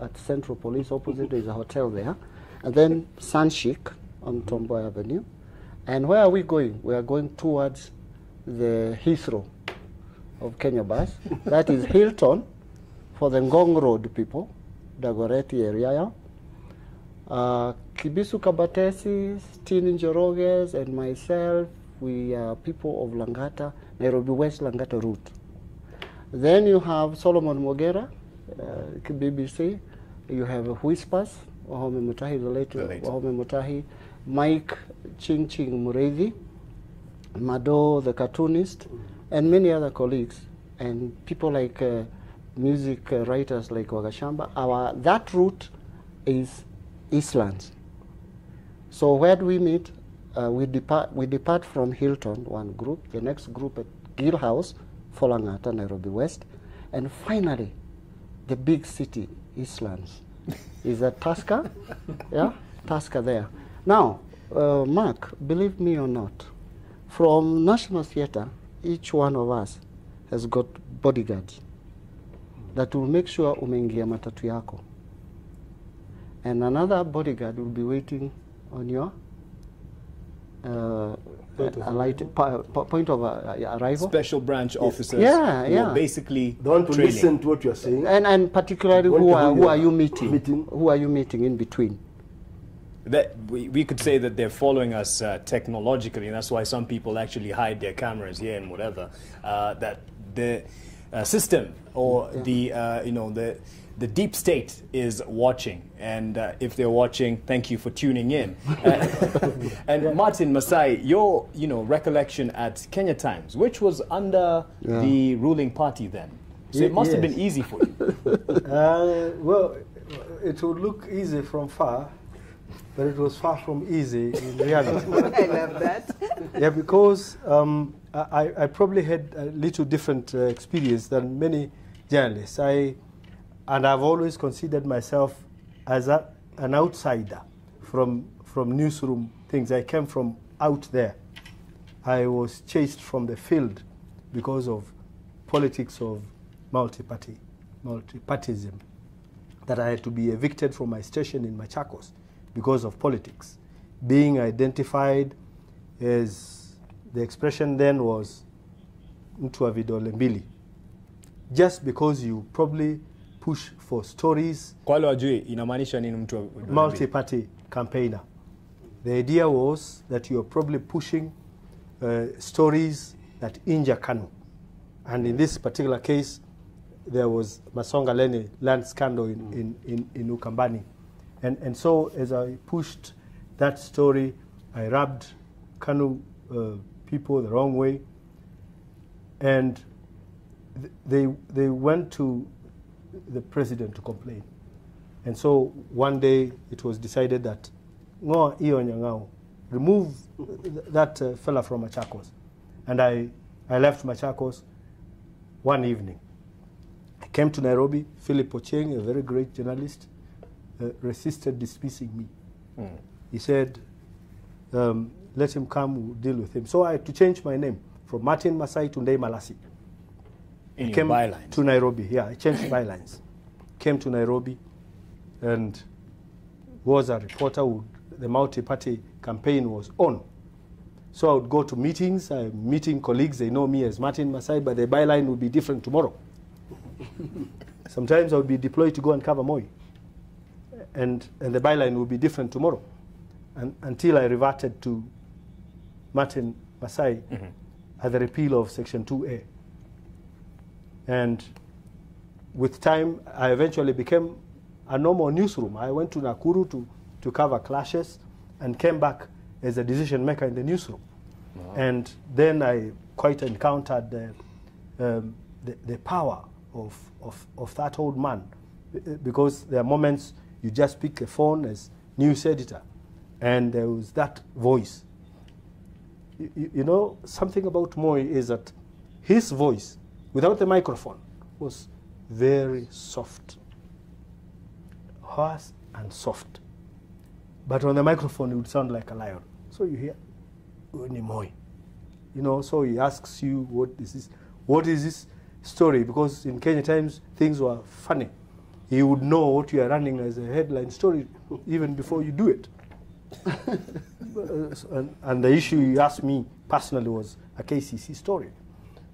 at Central Police. Opposite there's a hotel there, and then Sunshik on Tomboya Avenue. And where are we going? We are going towards the Heathrow of Kenya Bus. That is Hilton for the Ngong Road people, Dagoretti area. Kibisu Kabatesi, Tini Njoroges, and myself, we are people of Langata, Nairobi West Langata route. Then you have Solomon Mogera, BBC. You have Whispers, Wahome Mutahi, the late Wahome Mutahi, Mike Ching Mureithi, Mado, the cartoonist, and many other colleagues, and people like music writers like Wagashamba. That route is Eastlands. So where do we meet? We depart from Hilton, one group, the next group at Gill House, Folangata, Nairobi West, and finally, the big city, Eastlands, is at Tusker, yeah, Tusker there. Now, Mark, believe me or not, from National Theatre, each one of us has got bodyguards that will make sure umeingia matatu yako. And another bodyguard will be waiting on your point of arrival. Special branch officers yeah, who are basically they want to training. listen to what you are saying. And particularly who are you meeting? Who are you meeting in between? That we could say that they're following us technologically, and that's why some people actually hide their cameras here and whatever. That the system or the deep state is watching, and if they're watching, thank you for tuning in. And Martin Masai, your recollection at Kenya Times, which was under the ruling party then, so it must have been easy for you. Well, it would look easy from far, but it was far from easy in reality. I love that. Yeah, because I probably had a little different experience than many journalists. And I've always considered myself as an outsider from newsroom things. I came from out there. I was chased from the field because of politics of multipartyism, that I had to be evicted from my station in Machakos because of politics. Being identified as, the expression then was, mtu wa vidole mbili. Just because you probably push for stories. Kwa wale wajui, inamaanisha nini mtu wa vidole mbili? Multi-party campaigner. The idea was that you're probably pushing stories that injure KANU. And in this particular case, there was Masonga Lene land scandal in Ukambani. And so as I pushed that story, I rubbed KANU people the wrong way. And they went to the president to complain. And so one day it was decided that remove that fella from Machakos. And I left Machakos one evening. I came to Nairobi. Philip Ocheng, a very great journalist, resisted dismissing me. He said, let him come, we'll deal with him. So I had to change my name from Martin Masai to Ndei Malasi. In your bylines? To Nairobi, yeah, I changed bylines. Came to Nairobi and was a reporter. The multi-party campaign was on. So I would go to meetings, I'm meeting colleagues, they know me as Martin Masai, but the byline would be different tomorrow. Sometimes I would be deployed to go and cover Moi. And the byline would be different tomorrow. Until I reverted to Martin Masai at the repeal of Section 2A. And with time, I eventually became a normal newsroom. I went to Nakuru to cover clashes and came back as a decision maker in the newsroom. Wow. And then I quite encountered the power of that old man, because there are moments you just pick a phone as news editor and there was that voice. You know, something about Moi is that his voice, without the microphone, was very soft, hoarse and soft. But on the microphone, it would sound like a lion. So you hear, Uni Moi. You know, so he asks you, what is this story? Because in Kenya Times, things were funny. He would know what you are running as a headline story even before you do it. And the issue you asked me personally was a KCC story.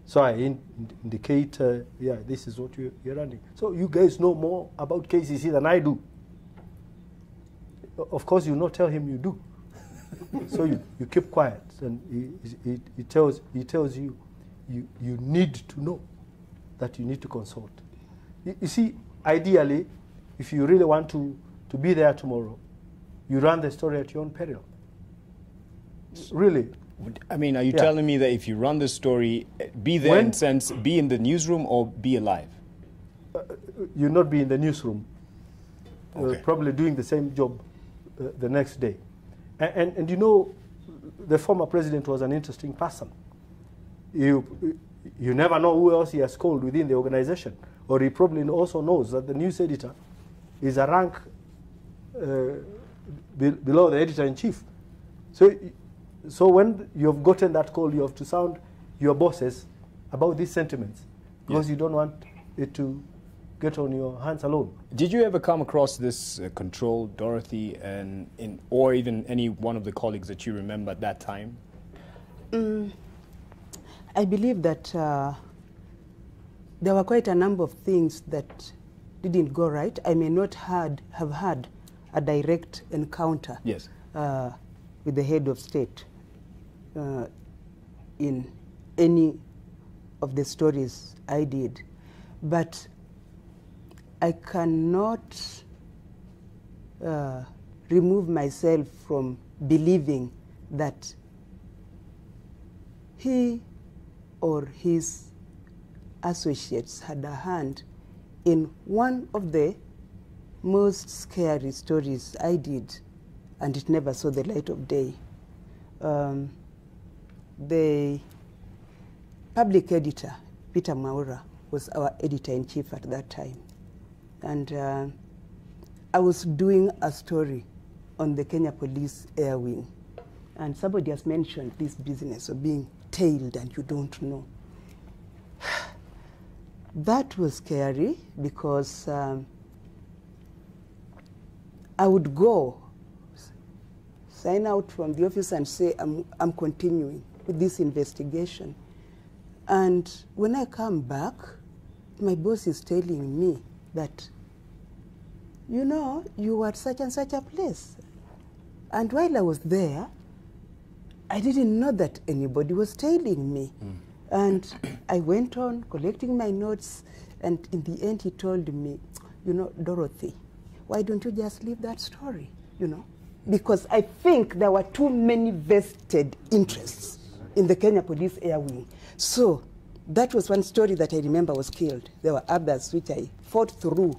So I indicate, yeah, this is what you're running. So you guys know more about KCC than I do. Of course, you not tell him you do. So you keep quiet, and he tells you need to know that you need to consult. You see, ideally, if you really want to be there tomorrow, you run the story at your own peril. Really. I mean, are you telling me that if you run the story, be there in sense, be in the newsroom or be alive? You'll not be in the newsroom. Okay. Probably doing the same job the next day. And you know, the former president was an interesting person. You never know who else he has called within the organization. Or he probably also knows that the news editor is a rank below the editor-in-chief. So when you've gotten that call, you have to sound your bosses about these sentiments, because you don't want it to get on your hands alone. Did you ever come across this control, Dorothy, or even any one of the colleagues that you remember at that time? I believe that there were quite a number of things that didn't go right. I may not have had a direct encounter yes. With the head of state in any of the stories I did, but I cannot remove myself from believing that he or his associates had a hand in one of the most scary stories I did, and it never saw the light of day. The public editor, Peter Mwaura, was our editor-in-chief at that time. And I was doing a story on the Kenya Police Air Wing. And somebody has mentioned this business of being tailed and you don't know. That was scary because I would go, sign out from the office and say, I'm continuing with this investigation. And when I come back, my boss is telling me that, you know, you were at such and such a place. And while I was there, I didn't know that anybody was tailing me. And I went on collecting my notes, and in the end he told me, you know, Dorothy, why don't you just leave that story, you know? Because I think there were too many vested interests in the Kenya Police Air Wing. So that was one story that I remember was killed. There were others which I fought through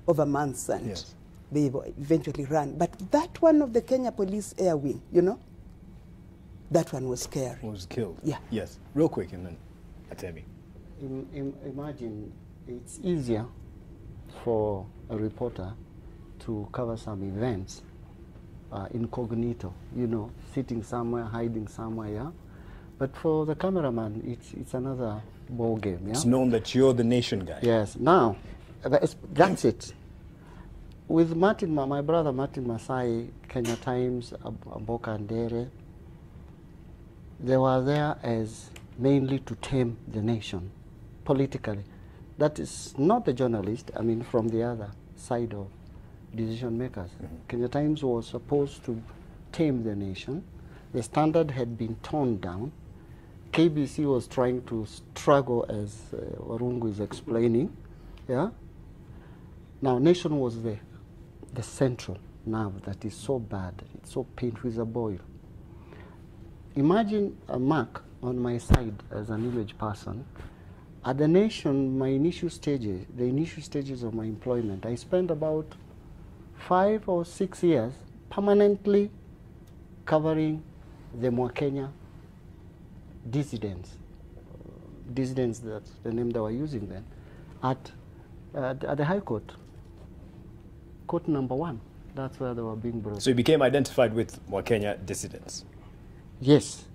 over months, and yes, they eventually ran. But that one of the Kenya Police Air Wing, you know, that one was scary. Was killed? Yeah. Yes. Real quick, and then Atemi. Imagine it's easier for a reporter to cover some events incognito, you know, sitting somewhere, hiding somewhere, yeah? But for the cameraman, it's another ball game, yeah? It's known that you're the nation guy. Yes. Now, that's it. With Martin, my brother Martin Masai, Kenya Times, Mboka Ndere, they were there as mainly to tame the nation politically. That is not the journalist, I mean, from the other side of decision makers. Kenya Times was supposed to tame the nation. The standard had been toned down. KBC was trying to struggle, as Warungu is explaining. Yeah. Now, nation was the central nerve that is so bad, it's so painful, it's a boil. Imagine a mark on my side as an image person. At the nation, my initial stages, the initial stages of my employment, I spent about 5 or 6 years permanently covering the Mwakenya dissidents. Dissidents, that's the name they were using then, at the High Court, court number 1. That's where they were being brought. So you became identified with Mwakenya dissidents? Yes.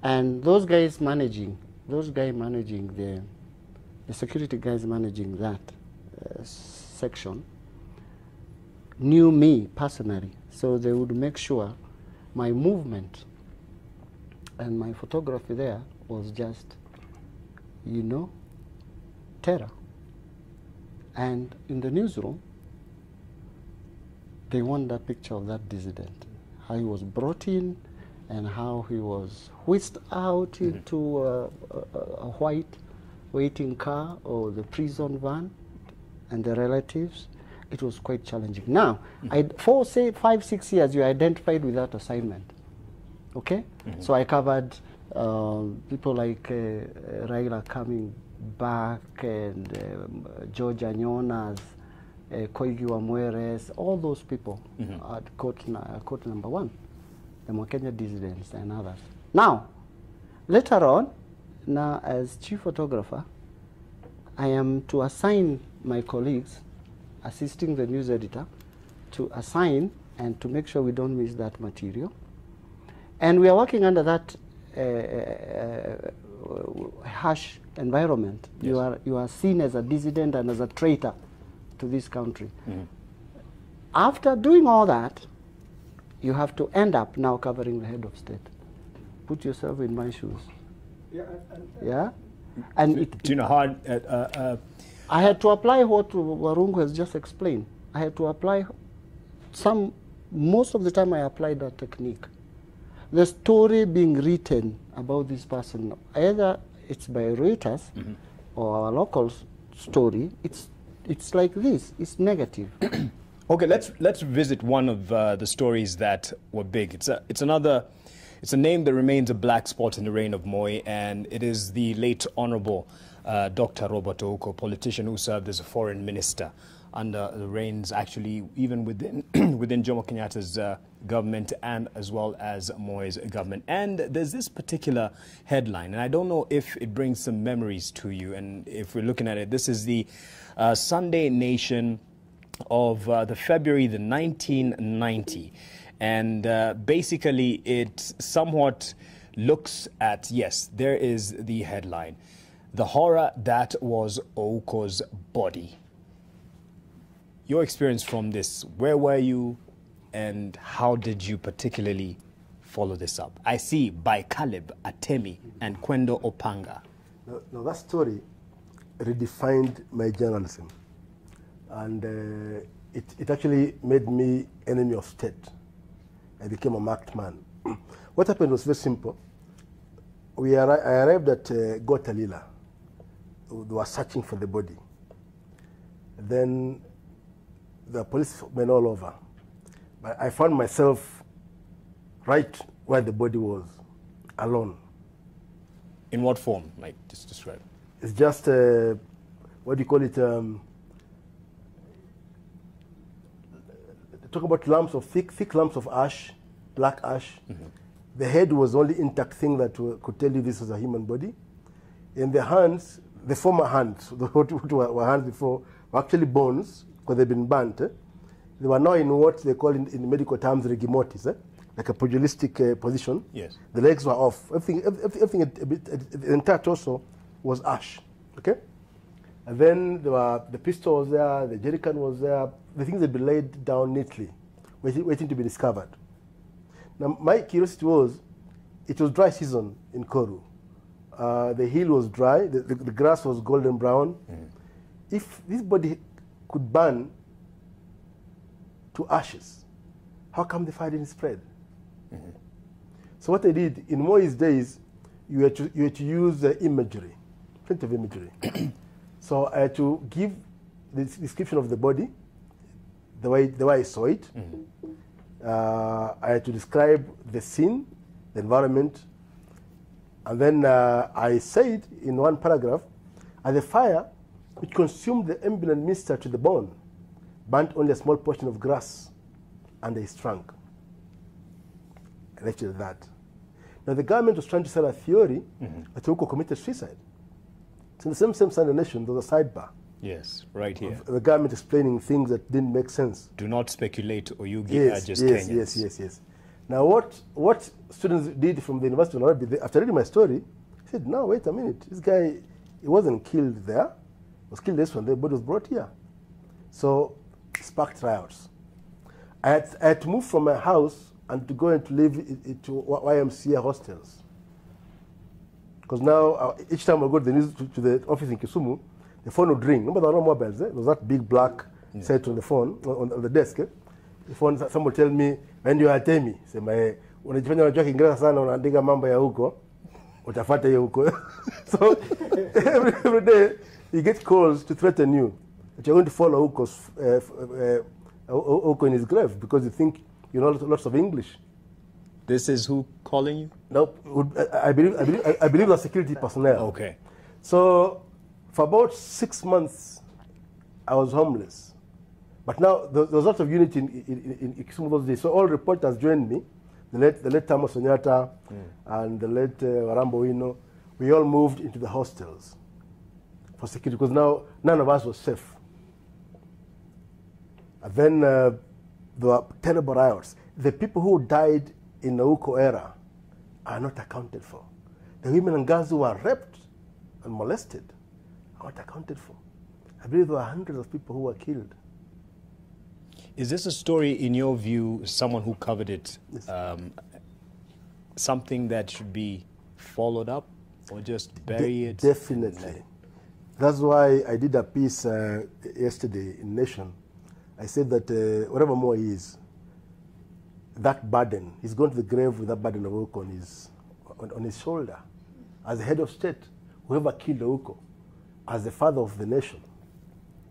And those guys managing, the security guys managing that section knew me personally. So they would make sure my movement and my photography there was just, you know, terror. And in the newsroom, they want that picture of that dissident, how he was brought in and how he was whisked out into a white waiting car or the prison van, and the relatives. It was quite challenging. Now, for say 5, 6 years, you identified with that assignment. Okay? So I covered people like Raila coming back, and George Anyona's, Koigi Wamwere's, all those people at court number 1, the Mwakenya dissidents and others. Now, later on, now as chief photographer, I am to assign my colleagues, assisting the news editor, to assign and to make sure we don't miss that material. And we are working under that harsh environment. Yes. You are seen as a dissident and as a traitor to this country. After doing all that, you have to end up now covering the head of state. Put yourself in my shoes. Yeah? And do you know how I had to apply what Warungu has just explained. I had to apply most of the time I applied that technique. The story being written about this person, either it's by Reuters or our local story, it's like this, it's negative. Okay, let's visit one of the stories that were big. It's a name that remains a black spot in the reign of Moi, and it is the late Honorable Dr. Robert Ouko, politician who served as a foreign minister under the reigns, actually, even within Jomo Kenyatta's government and as well as Moi's government. And there's this particular headline, and I don't know if it brings some memories to you. And if we're looking at it, this is the Sunday Nation of the February the 1990. And basically, it somewhat looks at, yes, there is the headline, the horror that was Ouko's body. Your experience from this, where were you and how did you particularly follow this up? I see by Caleb Atemi and Kwendo Opanga. Now that story redefined my journalism, and it actually made me enemy of state. I became a marked man. What happened was very simple. I arrived at Gotalila. They were searching for the body. Then the policemen all over. But I found myself right where the body was, alone. In what form? Like, just describe. It's just, what do you call it? Talk about lumps of thick lumps of ash, black ash. The head was the only intact thing that could tell you this was a human body. And the hands, the former hands, what were hands before, were actually bones, because they've been burnt. They were now in what they call in medical terms rigimotis, like a pugilistic position. Yes. The legs were off. Everything the entire torso was ash. Okay? And then the pistol was there, the jerrycan was there. The things had been laid down neatly, waiting to be discovered. Now, my curiosity was, it was dry season in Koru. The hill was dry, the grass was golden brown. If this body could burn to ashes, how come the fire didn't spread? So what I did, in Moi's days, you had to use the imagery, plenty of imagery. So I had to give the description of the body, the way I saw it. I had to describe the scene, the environment, and then I said in one paragraph, the fire which consumed the eminent minister to the bone burnt only a small portion of grass under his trunk. I left it at that. Now the government was trying to sell a theory that Ouko committed suicide. So in the same Sunday Nation, there was a sidebar. Yes, right here. The government explaining things that didn't make sense. Do not speculate or you get just Kenyans. Yes. Now what students did from the University of Nairobi, after reading my story, said, no, wait a minute, this guy, he wasn't killed there. He was killed this one, the body was brought here. So it sparked riots. I had to move from my house and to go and to live to YMCA hostels. Because now, each time I go to the office in Kisumu, the phone would ring. Remember there were no mobiles, There was that big black set on the phone, on the desk. The phone, someone would tell me, when you are Temi, say, unajifanya unajua Kiingereza sana, unaandika mambo ya huko, utafuata hiyo huko. So every day, you get calls to threaten you that you're going to follow Ouko in his grave because you think you know lots of English. This is who calling you? No, I believe the security personnel. Okay. So for about 6 months, I was homeless. But now there was lots of unity in Kisumu those days. So all reporters joined me. The late Thomas Onyata and the late Warambo Wino. We all moved into the hostels for security because now none of us was safe. And then there were terrible riots. The people who died in the Ouko era are not accounted for. The women and girls who were raped and molested are not accounted for. I believe there were hundreds of people who were killed. Is this a story, in your view, someone who covered it, something that should be followed up or just bury it? Definitely. That's why I did a piece yesterday in Nation. I said that whatever Moi is, that burden, he's going to the grave with that burden of Ouko on his shoulder. As the head of state, whoever killed Ouko, as the father of the nation,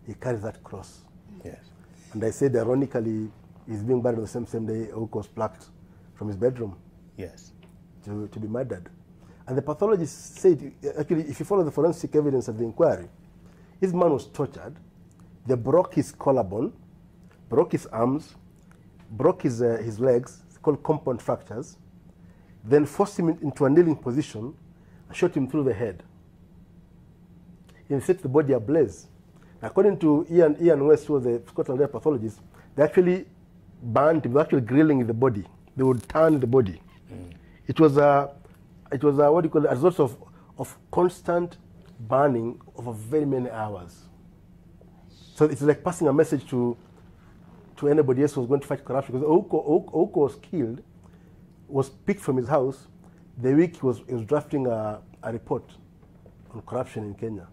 he carries that cross. Yes. And I said, ironically, he's being buried on the same day Ouko was plucked from his bedroom. Yes. To be murdered. And the pathologist said, actually, if you follow the forensic evidence of the inquiry, this man was tortured. They broke his collarbone, broke his arms, broke his legs, it's called compound fractures, then forced him into a kneeling position and shot him through the head. He set the body ablaze. According to Ian West, who was the Scotland Yard pathologist, they actually burned him, they were actually grilling the body. They would turn the body. It was a what do you call it, a result of constant burning over very many hours. So it's like passing a message to anybody else who was going to fight corruption. Because Ouko was killed, was picked from his house the week he was drafting a report on corruption in Kenya.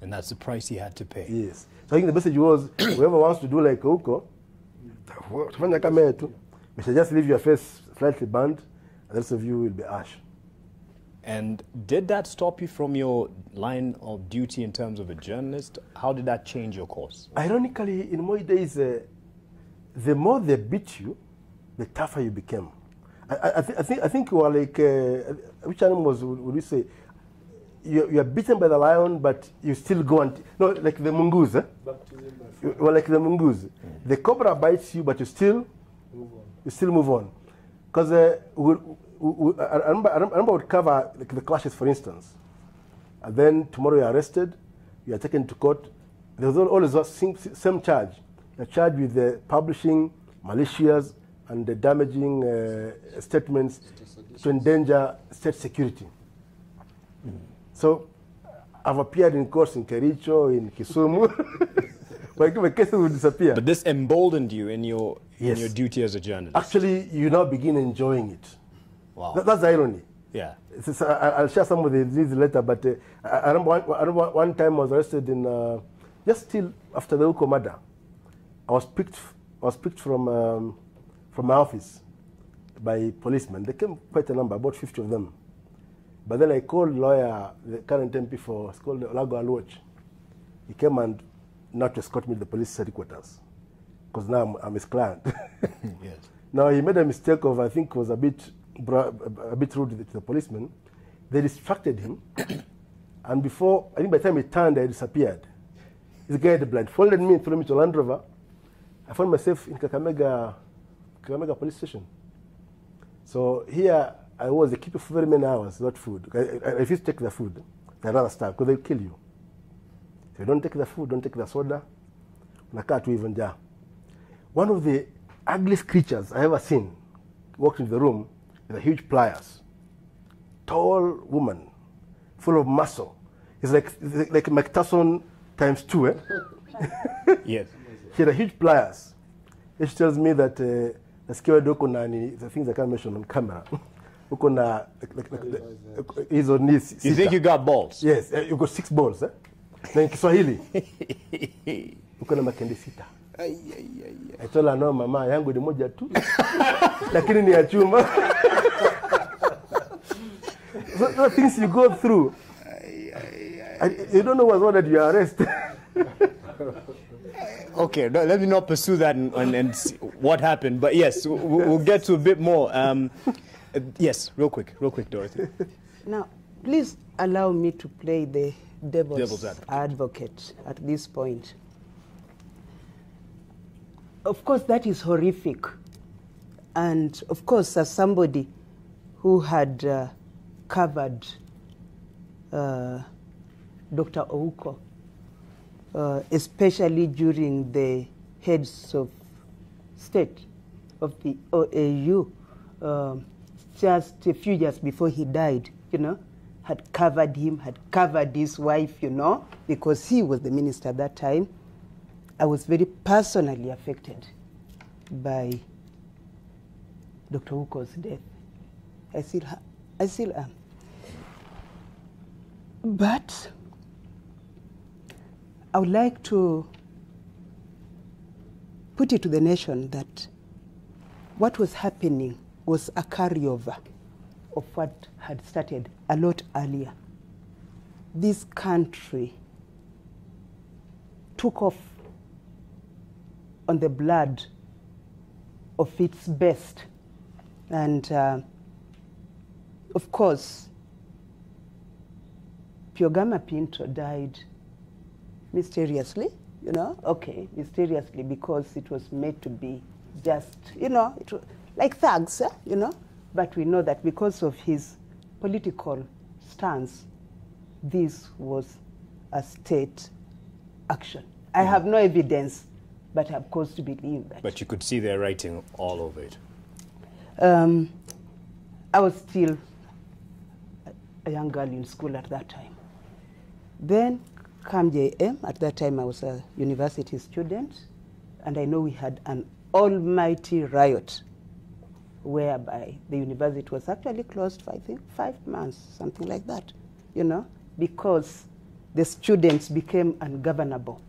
And that's the price he had to pay. Yes. So I think the message was, whoever wants to do like Ouko, you should just leave your face slightly burned, and the rest of you will be ash. And did that stop you from your line of duty in terms of a journalist? How did that change your course? Ironically, in Moi days, the more they beat you, the tougher you became. I think you were like, which animal would we say? You are beaten by the lion, but you still go and, no, like the mongoose. You were like the mongoose. The cobra bites you, but you still move on. Because I remember I would cover like the clashes, for instance. And then tomorrow you are arrested, you are taken to court. There was always the same charge. You are charged with publishing malicious and damaging statements to endanger state security. So I've appeared in courts in Kericho, in Kisumu. My cases will disappear. But this emboldened you in your duty as a journalist. Actually, you now begin enjoying it. Wow. That's the irony. Yeah. I'll share some of these later, but I remember one time I was arrested in, just still after the Ouko murder. I was picked from my office by policemen. They came quite a number, about 50 of them. But then I called lawyer, the current MP for, it's called Olago Aluoch. He came and not to escort me to the police headquarters, because now I'm his client. Yes. Now he made a mistake of, I think, was a bit rude to the policeman. They distracted him, and before, I think by the time he turned, I disappeared. This guy had blindfolded me and threw me to Land Rover. I found myself in Kakamega police station. So here I was, they keep you for very many hours without food. I refused to take the food. They'd rather starve, because they'll kill you. If you don't take the food, don't take the soda, unakaa tu hivyo njaa. One of the ugliest creatures I ever seen walked into the room with a huge pliers. Tall woman, full of muscle. It's like McTasson times 2, eh? Yes. She had a huge pliers. She tells me that the skewered Uko the things I can't mention on camera. Uko na his or knees. You think you got balls? Yes, you got 6 balls, eh? Na in Kiswahili. Uko na makende 6. I told her, no, mama, yangu ni moja tu. Lakini ni ya chuma. The things you go through. You don't know what's ordered your arrest. Okay, no, let me not pursue that and see what happened. But yes, we'll get to a bit more. Yes, real quick, Dorothy. Now, please allow me to play the devil's advocate at this point. Of course, that is horrific. And of course, as somebody who had covered Dr. Ouko, especially during the heads of state of the OAU, just a few years before he died, you know, had covered him, had covered his wife, you know, because he was the minister at that time. I was very personally affected by Dr. Uko's death. I still am. But I would like to put it to the nation that what was happening was a carryover of what had started a lot earlier. This country took off on the blood of its best. And of course, Piogama Pinto died mysteriously, you know, okay, mysteriously, because it was made to be just, you know, it was like thugs, you know, but we know that because of his political stance, this was a state action. I have no evidence, but I have cause to believe that. But you could see their writing all over it. I was still a young girl in school at that time. Then come JM, at that time I was a university student, and I know we had an almighty riot whereby the university was actually closed for, I think, 5 months, something like that, you know, because the students became ungovernable.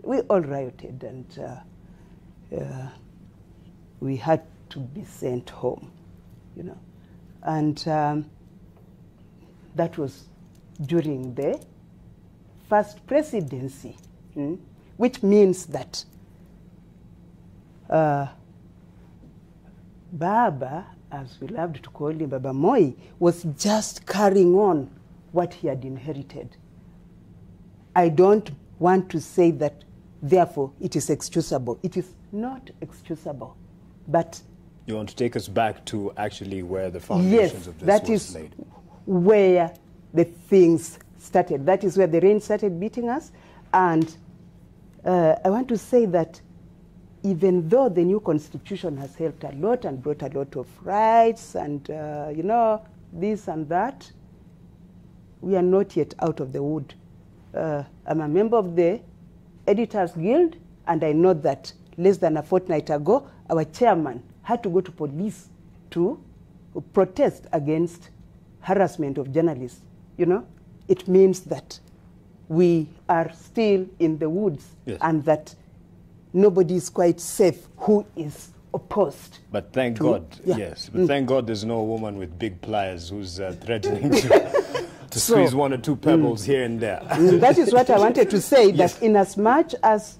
We all rioted, and we had to be sent home, you know. And that was during the first presidency, which means that Baba, as we loved to call him, Baba Moi, was just carrying on what he had inherited. I don't want to say that, therefore, it is excusable. It is not excusable, but... You want to take us back to actually where the foundations of this was laid? Yes, that is where the things started. That is where the rain started beating us. And I want to say that even though the new constitution has helped a lot and brought a lot of rights and, you know, this and that, we are not yet out of the wood. I'm a member of the Editors Guild, and I know that less than a fortnight ago, our chairman had to go to police to protest against harassment of journalists. You know, it means that we are still in the woods, yes, and that nobody is quite safe who is opposed. But thank God, yes. But thank God there's no woman with big pliers who's threatening to squeeze 1 or 2 pebbles here and there. That is what I wanted to say, that in as much as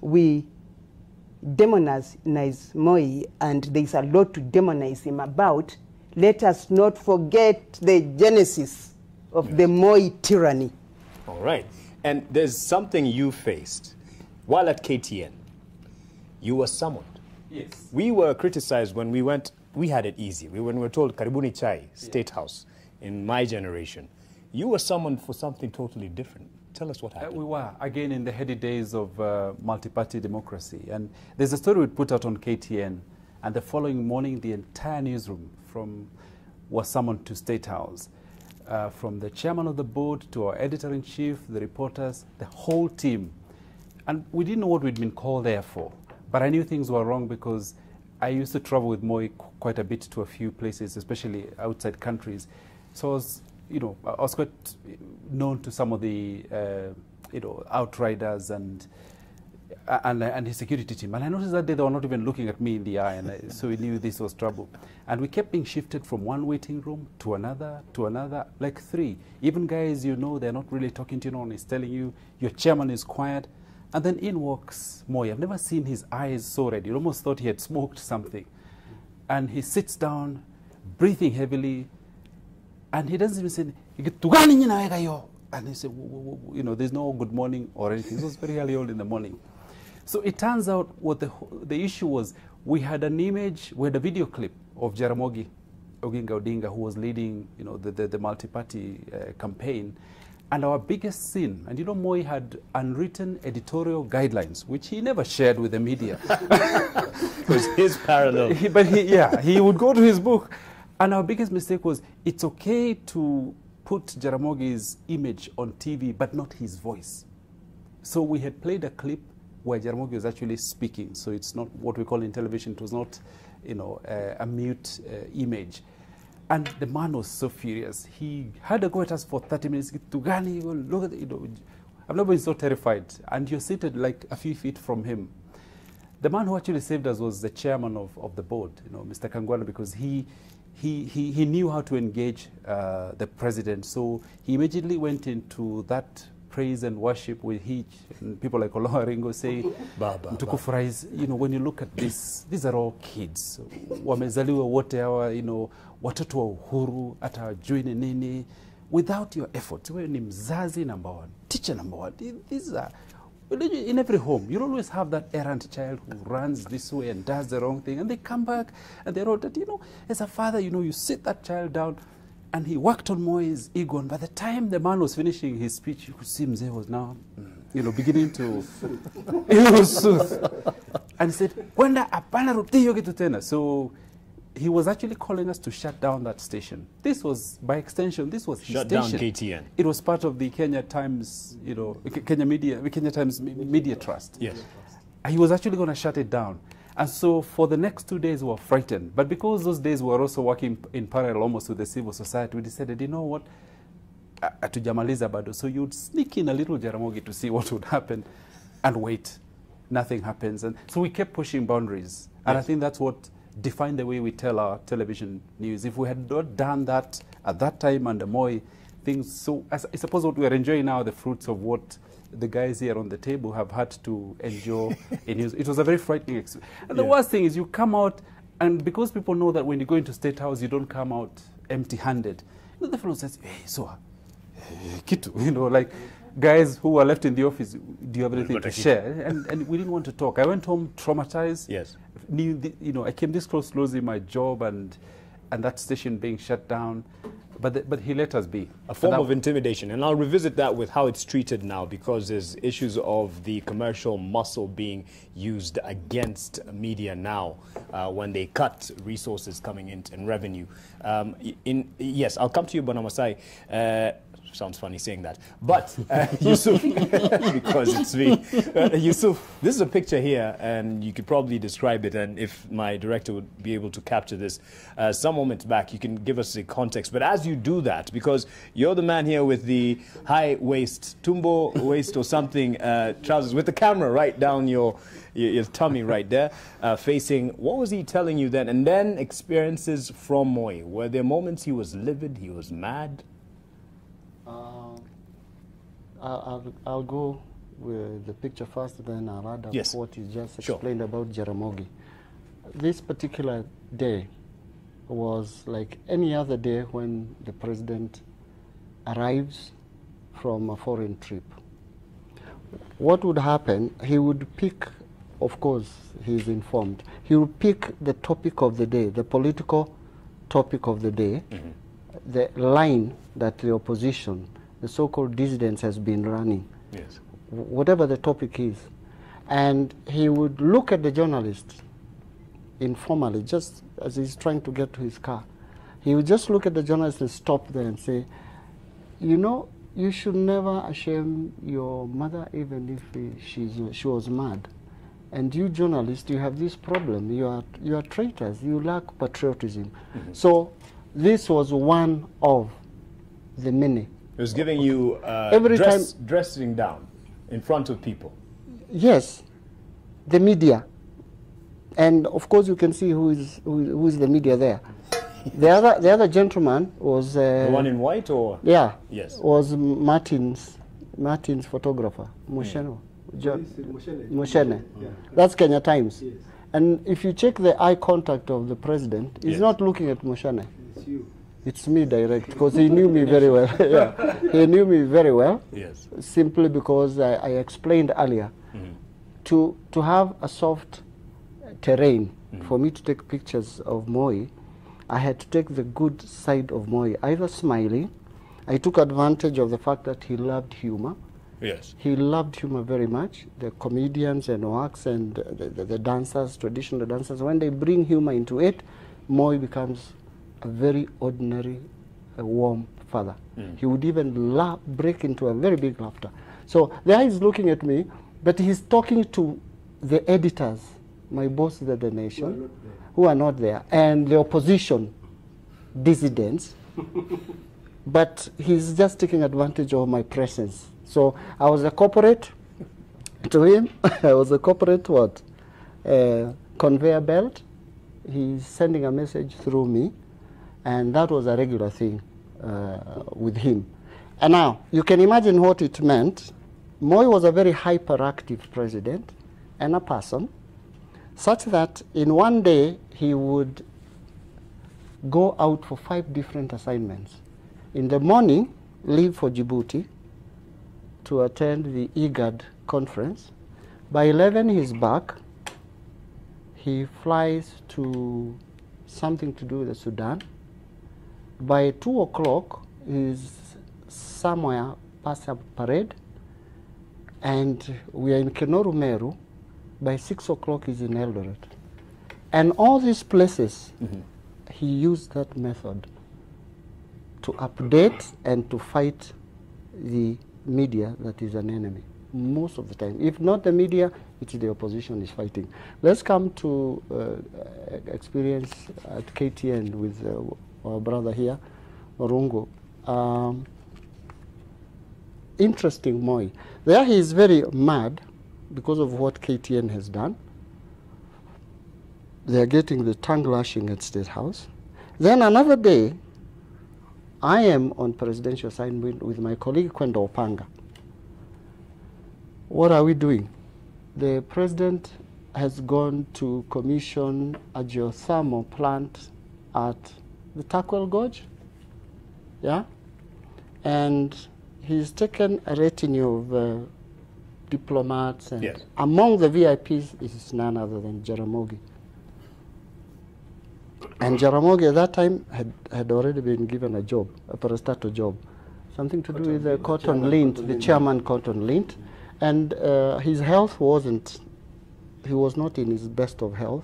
we demonize Moi, and there is a lot to demonize him about, let us not forget the genesis of the Moi tyranny. All right. And there's something you faced while at KTN. You were summoned. Yes. We were criticized when we went, we had it easy. When we were told Karibuni Chai, State House, in my generation. You were summoned for something totally different. Tell us what happened. We were, again, in the heady days of multi-party democracy. And there's a story we put out on KTN, and the following morning, the entire newsroom was summoned to State House. From the chairman of the board to our editor-in-chief, the reporters, the whole team. And we didn't know what we'd been called there for. But I knew things were wrong because I used to travel with Moi quite a bit to a few places, especially outside countries. So I was, you know, I was quite known to some of the, you know, outriders and his security team. And I noticed that they were not even looking at me in the eye, and so we knew this was trouble. And we kept being shifted from one waiting room to another, like 3. Even guys, you know, they're not really talking to you, no one is telling you, your chairman is quiet. And then in walks Moi. I've never seen his eyes so red. You almost thought he had smoked something. And he sits down, breathing heavily, and he doesn't even say, and he said, you know, there's no good morning or anything. It was very early on in the morning. So it turns out what the issue was, we had an image, we had a video clip of Jaramogi Oginga Odinga, who was leading, you know, the multi-party campaign. And our biggest sin, and you know, Moi had unwritten editorial guidelines, which he never shared with the media. It was his parallel. But he would go to his book, And our biggest mistake was it's okay to put Jaramogi's image on TV, but not his voice. So we had played a clip where Jaramogi was actually speaking. So it's not what we call in television. It was not, you know, a mute image. And the man was so furious. He had a go at us for 30 minutes. Tugani, look at it, you know. I've never been so terrified. And you're seated like a few feet from him. The man who actually saved us was the chairman of the board, you know, Mr. Kangwana, because he knew how to engage the president. So he immediately went into that praise and worship with Hitch, and people like Oloringo say, Mtukufurahis, you know, when you look at this, these are all kids. Wamezaliwa wote hawa, you know, watoto wa uhuru, hata hawajui ni nini, without your effort. Wewe ni mzazi number one, teacher number one. These are, in every home, you'll always have that errant child who runs this way and does the wrong thing, and they come back and they're all that, you know, as a father, you know, you sit that child down, and he worked on Moi's ego, and by the time the man was finishing his speech, you could see Mzee was now, you know, beginning to, he was soothed. And he said, Kwenda apana rutiyo kitu tena. So he was actually calling us to shut down that station. This was, by extension, this was his Shut station. down KTN. It was part of the Kenya Times, you know, Kenya Times Media Trust. Yes. He was actually going to shut it down. And so for the next 2 days, we were frightened. But because those days we were also working in parallel almost with the civil society, we decided, you know what, atujamaliza bado. So you'd sneak in a little Jaramogi to see what would happen and wait. Nothing happens. And so we kept pushing boundaries. And Yes. I think that's what defined the way we tell our television news. If we had not done that at that time under Moi, things, so I suppose what we are enjoying now, the fruits of what the guys here on the table have had to endure in news. It was a very frightening experience. And the worst thing is you come out, and because people know that when you go into State House, you don't come out empty-handed. You know, the fellow says, hey, so, kitu, you know, like guys who are left in the office, do you have anything to share? And we didn't want to talk. I went home traumatized. Yes. You know, I came this close to losing my job and that station being shut down. But he let us be. A form of intimidation. And I'll revisit that with how it's treated now, because there's issues of the commercial muscle being used against media now when they cut resources coming in and revenue. Yes, I'll come to you, Bwana Masai. Sounds funny saying that. But Yusuf, because it's me. Yusuf, this is a picture here, and you could probably describe it, and if my director would be able to capture this some moments back, you can give us the context. But as you do that, because you're the man here with the high waist, tumbo waist or something, trousers, with the camera right down your tummy right there, facing, what was he telling you then? And then experiences from Moi. Were there moments he was livid, he was mad? I'll go with the picture first, then I'll add up what you just explained about Jaramogi. This particular day was like any other day when the president arrives from a foreign trip. What would happen, he would pick, of course, he's informed, he would pick the topic of the day, the political topic of the day, the line that the opposition, the so-called dissidents, has been running, whatever the topic is. And he would look at the journalists informally, just as he's trying to get to his car. He would just look at the journalists and stop there and say, you know, you should never shame your mother even if she was mad. And you journalists, you have this problem. You are traitors. You lack patriotism. So this was one of the many. It was giving you dressing down in front of people. Yes, the media, and of course you can see who is the media there. The other gentleman was the one in white, or yes, was Martin's photographer, Moshene. Moshene. That's Kenya Times. Yes. And if you check the eye contact of the president, he's not looking at Moshene. It's you. It's me direct, because he knew me very well. He knew me very well. Yes. Simply because I explained earlier, to have a soft terrain, for me to take pictures of Moi, I had to take the good side of Moi, either smiling. I took advantage of the fact that he loved humor. Yes. He loved humor very much. The comedians and WACs and the dancers, traditional dancers, when they bring humor into it, Moi becomes a very ordinary, warm father. He would even break into a very big laughter. So there he's looking at me, but he's talking to the editors, my bosses at the Nation, who are not there, and the opposition dissidents. But he's just taking advantage of my presence. So I was a corporate to him. I was a corporate what? Conveyor belt. He's sending a message through me, and that was a regular thing with him. And now, you can imagine what it meant. Moi was a very hyperactive president and a person, such that in one day he would go out for 5 different assignments. In the morning, leave for Djibouti to attend the IGAD conference. By 11, he's back. He flies to something to do with the Sudan. By 2 o'clock, he's somewhere past a parade, and we are in Kenoru Meru. By 6 o'clock, he's in Eldoret. And all these places, he used that method to update and to fight the media that is an enemy most of the time. If not the media, it's the opposition is fighting. Let's come to experience at KTN with our brother here, Orungo. Interesting Moi. There he is very mad because of what KTN has done. They are getting the tongue lashing at State House. Then another day, I am on presidential assignment with my colleague Kwenda Opanga. What are we doing? The president has gone to commission a geothermal plant at the Takwel Gorge, yeah? And he's taken a retinue of diplomats, and among the VIPs is none other than Jaramogi. And Jaramogi at that time had already been given a job, a parastatal job, something to do with the Cotton Lint, the chairman Cotton Lint. And his health wasn't, he was not in his best of health.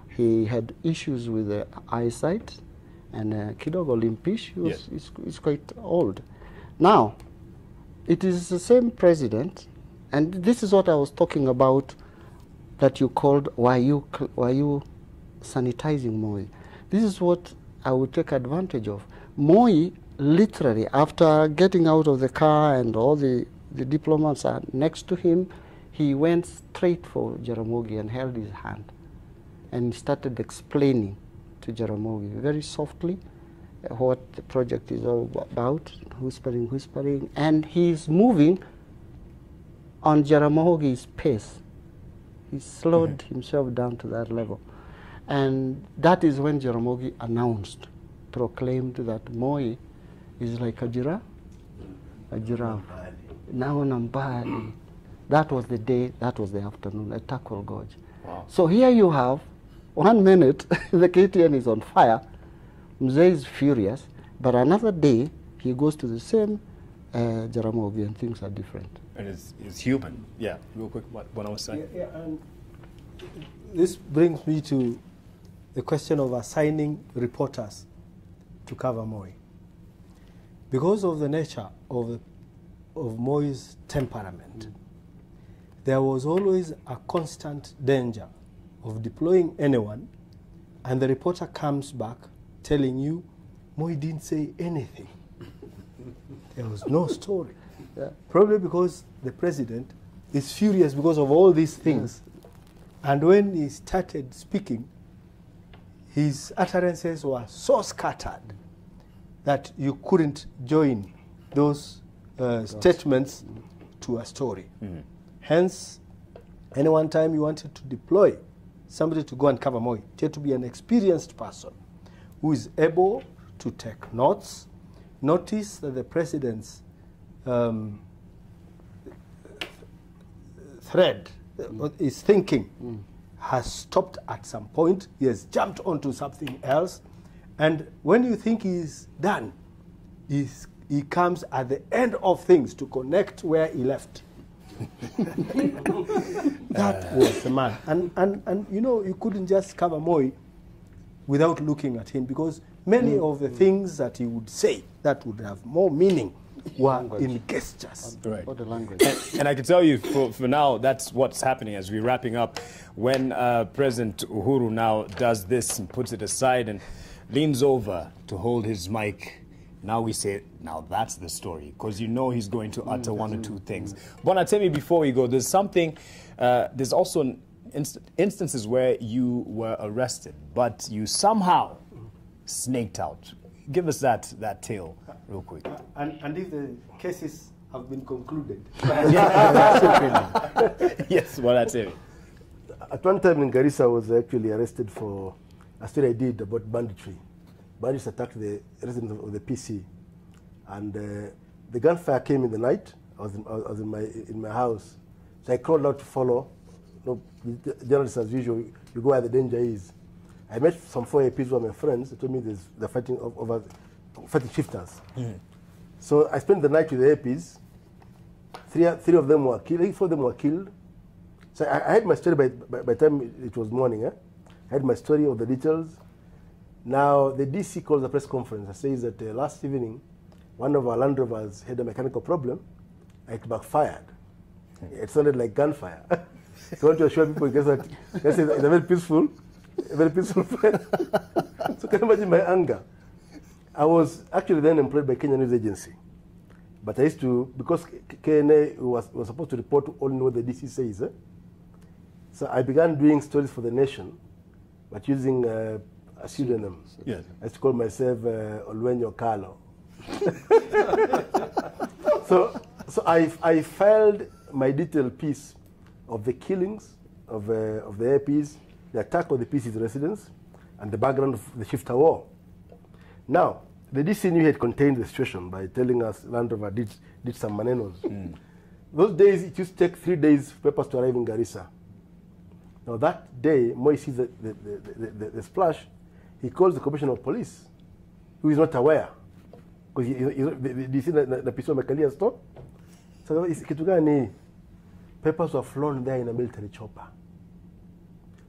He had issues with the eyesight and kidogo limpish. He's quite old. Now, it is the same president, and this is what I was talking about that you called, why you sanitizing Moi. This is what I would take advantage of. Moi, literally, after getting out of the car and all the diplomats are next to him, he went straight for Jaramogi and held his hand and started explaining to Jaramogi very softly what the project is all about, whispering, and he's moving on Jaramogi's pace. He slowed himself down to that level. And that is when Jaramogi announced, proclaimed that Moi is like a giraffe. Now Nambali. That was the day, that was the afternoon at Takwel Gorge. Wow. So here you have, 1 minute, the KTN is on fire, Mzee is furious, but another day, he goes to the same Jaramogi and things are different. And it's human. Yeah, real quick, what I was saying. And this brings me to the question of assigning reporters to cover Moi. Because of the nature of Moi's temperament, there was always a constant danger of deploying anyone, and the reporter comes back telling you, Moi didn't say anything. There was no story. Probably because the president is furious because of all these things. And when he started speaking, his utterances were so scattered that you couldn't join those statements to a story. Hence, any one time you wanted to deploy somebody to go and cover Moi, it had to be an experienced person who is able to take notes, notice that the president's thread, his thinking, has stopped at some point. He has jumped onto something else. And when you think he's done, he comes at the end of things to connect where he left. That was the man. And you know, you couldn't just cover Moi without looking at him, because Many of the things that he would say that would have more meaning were in gestures. Right. Or the language. And I can tell you for now, that's what's happening as we're wrapping up. When President Uhuru now does this and puts it aside and leans over to hold his mic, now we say, now that's the story, because you know he's going to utter one or two things. Bona, tell me before we go, there's something, there's also instances where you were arrested, but you somehow snaked out. Give us that tale real quick. And if the cases have been concluded. Yes, well, that's it. At one time in Garissa, I was actually arrested for a story I did about banditry. Bandits attacked the residents of the PC, and the gunfire came in the night. I was in my house, so I crawled out to follow. You know, journalists as usual, you go where the danger is. I met some 4 APs who are my friends. They told me they're fighting over shifters. So I spent the night with the APs. Three of them were killed. 4 of them were killed. So I had my story by the time it was morning. I had my story of the details. Now the DC calls a press conference and says that last evening, one of our Land Rovers had a mechanical problem. It backfired. It sounded like gunfire. So I want to assure people, guess that it's a very peaceful fight. So can you imagine my anger? I was actually then employed by Kenya News Agency. But I used to, because KNA was supposed to report only what the DC says. So I began doing stories for the nation, but using a pseudonym. Yes. I used to call myself Olwenyo Carlo. So I filed my detailed piece of the killings of the APs, the attack on the PC's residents, and the background of the shifter war. Now, the DC knew he had contained the situation by telling us Land Rover did some manenos. Those days, it used to take 3 days for papers to arrive in Garissa. Now that day, Moi sees the splash, he calls the commissioner of police, who is not aware. Because you see the piece Mekalia store? So kitu gani? Papers were flown there in a military chopper.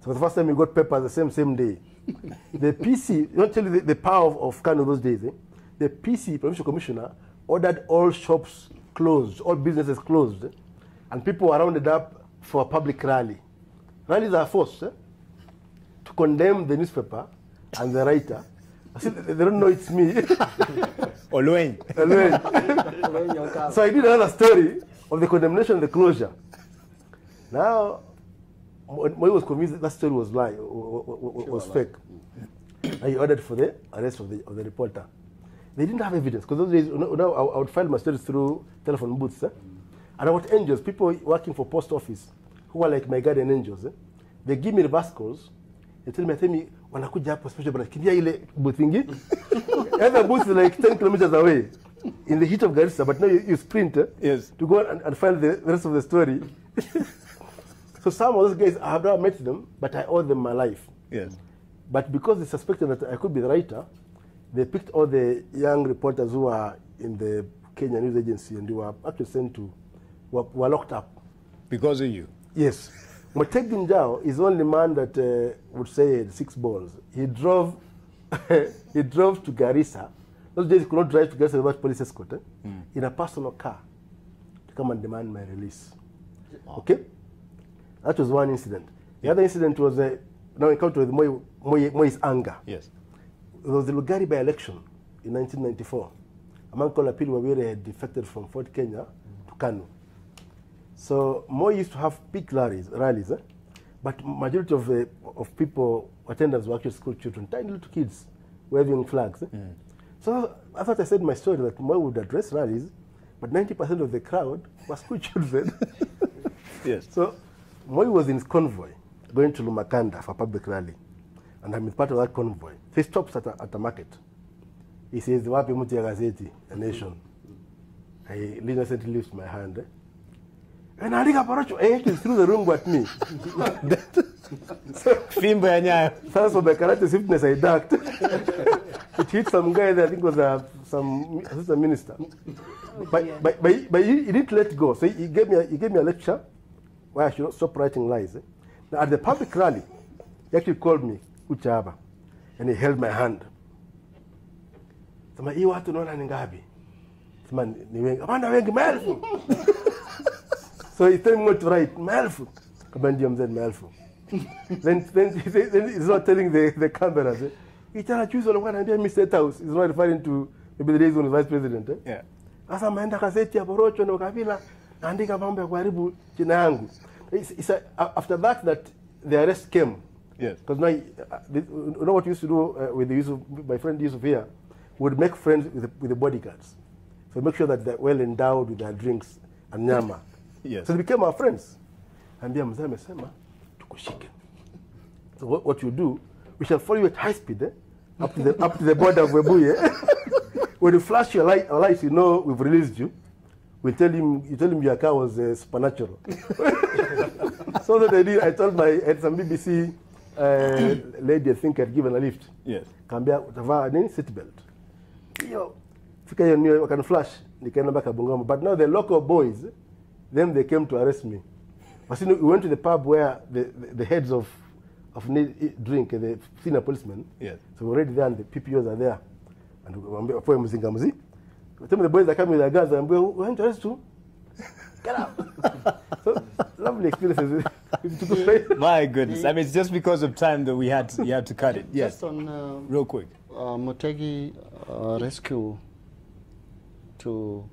So for the first time we got papers the same day. The PC, don't tell you the power of Kano those days. The PC, provincial commissioner, ordered all shops closed, all businesses closed, and people were rounded up for a public rally. Rallies are forced to condemn the newspaper and the writer. They don't know it's me. Olwen. So I did another story of the condemnation and the closure. Now, Moi was convinced that story was lie, was fake. And he ordered for the arrest of the reporter. They didn't have evidence, because those days, I would file my stories through telephone booths. And about angels, people working for post office, who are like my guardian angels, they give me reverse calls. They tell me, wanakuja hapo special branch, kimbia ile booth ingi. Every booth is like 10 kilometers away in the heat of Garissa, but now you sprint yes, to go and find the rest of the story. So some of those guys, I have never met them, but I owe them my life. Yes. But because they suspected that I could be the writer, they picked all the young reporters who were in the Kenya News Agency, and they were actually sent to, were locked up. Because of you? Yes. Moteg Ginjao is the only man that would say 6 balls. He drove he drove to Garissa. Those days he could not drive to Garissa without police escort, in a personal car to come and demand my release. Okay? That was one incident. The other incident was now encounter with Moi's anger. Yes. It was the Lugari by-election in 1994. A man called Apili Wawire had defected from Fort Kenya to Kanu. So Moi used to have big rallies, but majority of people, attendants, were actually school children, tiny little kids waving flags. So I thought I said in my story that Moi would address rallies, but 90% of the crowd were school children. Yes. So Moi was in his convoy going to Lumakanda for a public rally, and I'm part of that convoy. He stops at a market. He says, "Wapi muti ya gazeti, a nation." I innocently lifts my hand. And I think he threw the room at me. Fimbo ya nyayo. So by karate swiftness, I ducked. It hit some guy that I think was some assistant minister. But he didn't let go. So he gave me a lecture where I should not stop writing lies. Now at the public rally, he actually called me Uchaba, and he held my hand. Sema hii watu naona ni ngapi? Sema ni wengi. Hapana wengi maelfu. So he told me what to write, maelfu. Kama ndio mzee maelfu. Then he's not telling the cameras. Ichana chuzo alikuwa ananiambia Mr. State House. He's not referring to maybe the days when he was vice president. Yeah. Sasa maenda gazeti ya Borocho na Kabila naandika mambo ya kuharibu jina yangu. After that the arrest came. Yes. Because now, you know what we used to do with the Yusuf, my friend Yusuf here, would make friends with the bodyguards. So make sure that they're well endowed with their drinks and nyama. Yes. So they became our friends. Ambia mzee amesema tukushike. So what you do, we shall follow you at high speed, up to the border of Webuye. When you flash your lights, you know we've released you. You tell him your car was supernatural. So that I did. I told had some BBC lady, I think, had given a lift. Yes. Kambia utavaa nini seatbelt. Yo, fika hiyo can flash. Nikaenda mpaka Bungoma. But now the local boys, them they came to arrest me. But we went to the pub where the heads of drink, the senior policemen. Yes. So we're already there and the PPOs are there. And we for mzinga mzi. Some of the boys are coming with their guns and we went to arrest you. Get out. So lovely experiences. My goodness. I mean, it's just because of time that we had to cut it. Yes. Just on real quick. Motegi rescue to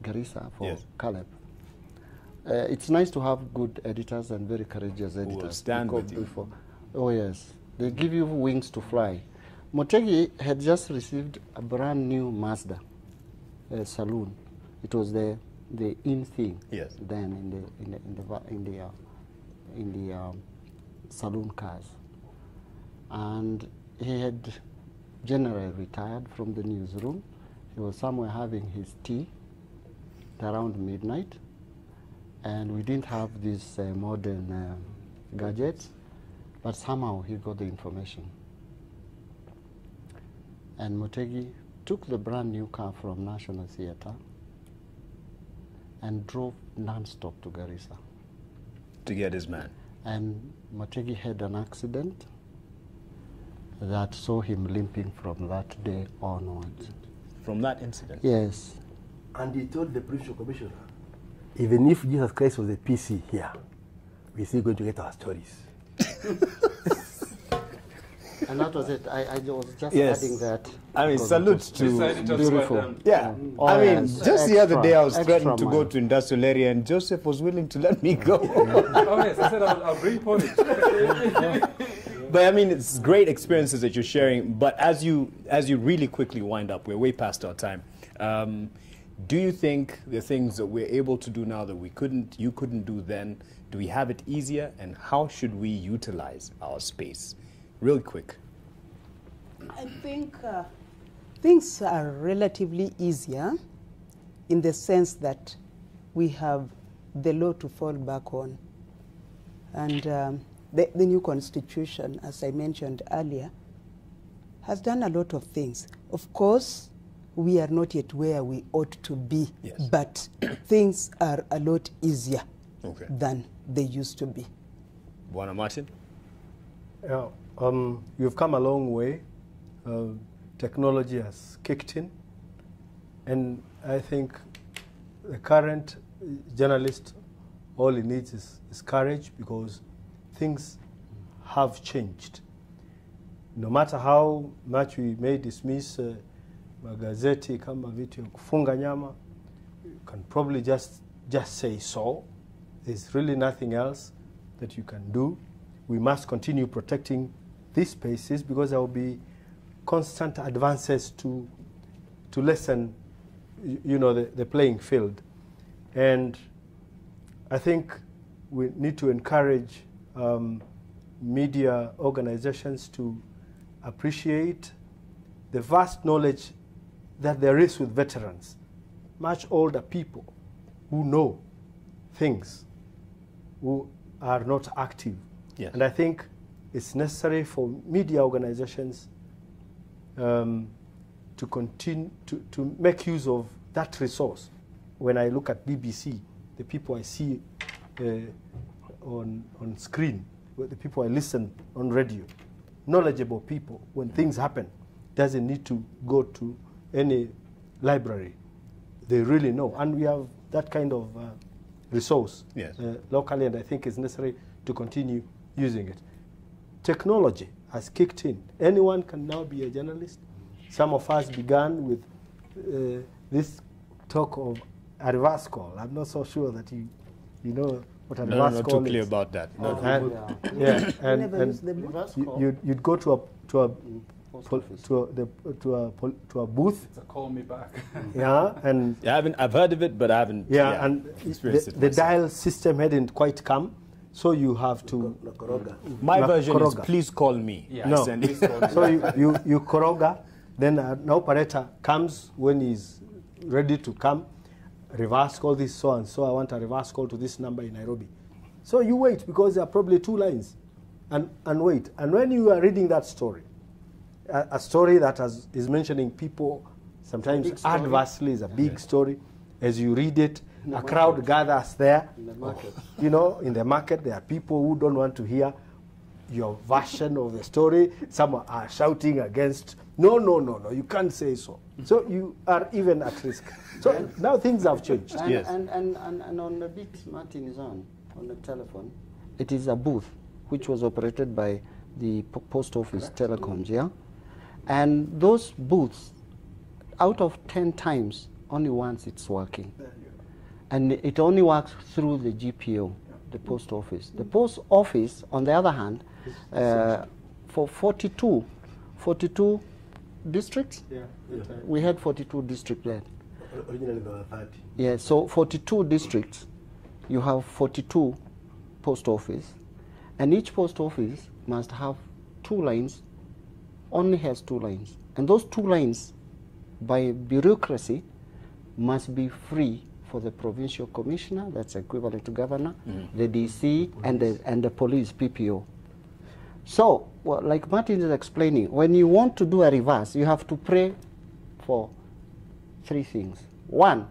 Garissa for Caleb. It's nice to have good editors and very courageous editors. Who will stand with you. Oh yes, they give you wings to fly. Motegi had just received a brand new Mazda saloon. It was the in thing. Yes. Then in the saloon cars, and he had generally retired from the newsroom. He was somewhere having his tea around midnight, and we didn't have these modern gadgets, but somehow he got the information. And Motegi took the brand new car from National Theatre and drove non-stop to Garissa. To get his man. And Motegi had an accident that saw him limping from that day onwards. From that incident? Yes. And he told the provincial commissioner, even if Jesus Christ was a PC here, we're still going to get our stories. And that was it. I was just adding that. I mean, salute to beautiful. Yeah. Oh, I mean, yes. just the other day I was threatened to mile. go to industrial area and Joseph was willing to let me go. Oh yes, I said I'll bring porridge. But I mean, it's great experiences that you're sharing. But as you really quickly wind up, we're way past our time. Do you think the things that we're able to do now that you couldn't do then, do we have it easier? And how should we utilize our space? Real quick. I think things are relatively easier in the sense that we have the law to fall back on. And the new constitution, as I mentioned earlier, has done a lot of things. Of course, we are not yet where we ought to be, but things are a lot easier than they used to be. Bwana Martin? Yeah, you've come a long way. Technology has kicked in, and I think the current journalist, all he needs is courage, because things have changed. No matter how much we may dismiss magazeti kama vitu ya kufunga nyama, you can probably just say so. There's really nothing else that you can do. We must continue protecting these spaces because there will be constant advances to lessen, the playing field. And I think we need to encourage media organizations to appreciate the vast knowledge that there is with veterans, much older people who know things, who are not active. Yes. And I think it's necessary for media organizations to continue to make use of that resource. When I look at BBC, the people I see on screen, the people I listen on radio, knowledgeable people, when things happen, doesn't need to go to any library. They really know. And we have that kind of resource locally, and I think it's necessary to continue using it. Technology has kicked in. Anyone can now be a journalist. Some of us began with this talk of a reverse call. I'm not so sure that you know what a reverse call is. Not too clear about that. You'd go to a booth. It's a call me back. And I've heard of it, but I haven't. And the dial system hadn't quite come, so you have to. My version is please call me. No, so you koroga, then an operator comes when he's ready to come. Reverse call this so and so. I want a reverse call to this number in Nairobi. So you wait because there are probably 2 lines, and wait. And when you are reading that story, a story that is mentioning people sometimes adversely is a big story. As you read it, a crowd gathers there. In the market. In the market, there are people who don't want to hear your version of the story. Some are shouting against, no, you can't say so. So you are even at risk. So now things have changed. And on the bit Martin is on the telephone, it is a booth which was operated by the post office telecoms, and those booths, out of 10 times, only once it's working. And it only works through the GPO, the post office. The post office, on the other hand, for 42 districts, we had 42 districts then. Originally there were 30. Yeah, so 42 districts, you have 42 post office, and each post office must have 2 lines, only has 2 lines. And those 2 lines, by bureaucracy, must be free for the provincial commissioner, that's equivalent to governor, the DC, and the police, PPO. So, like Martin is explaining, when you want to do a reverse, you have to pray for 3 things. 1,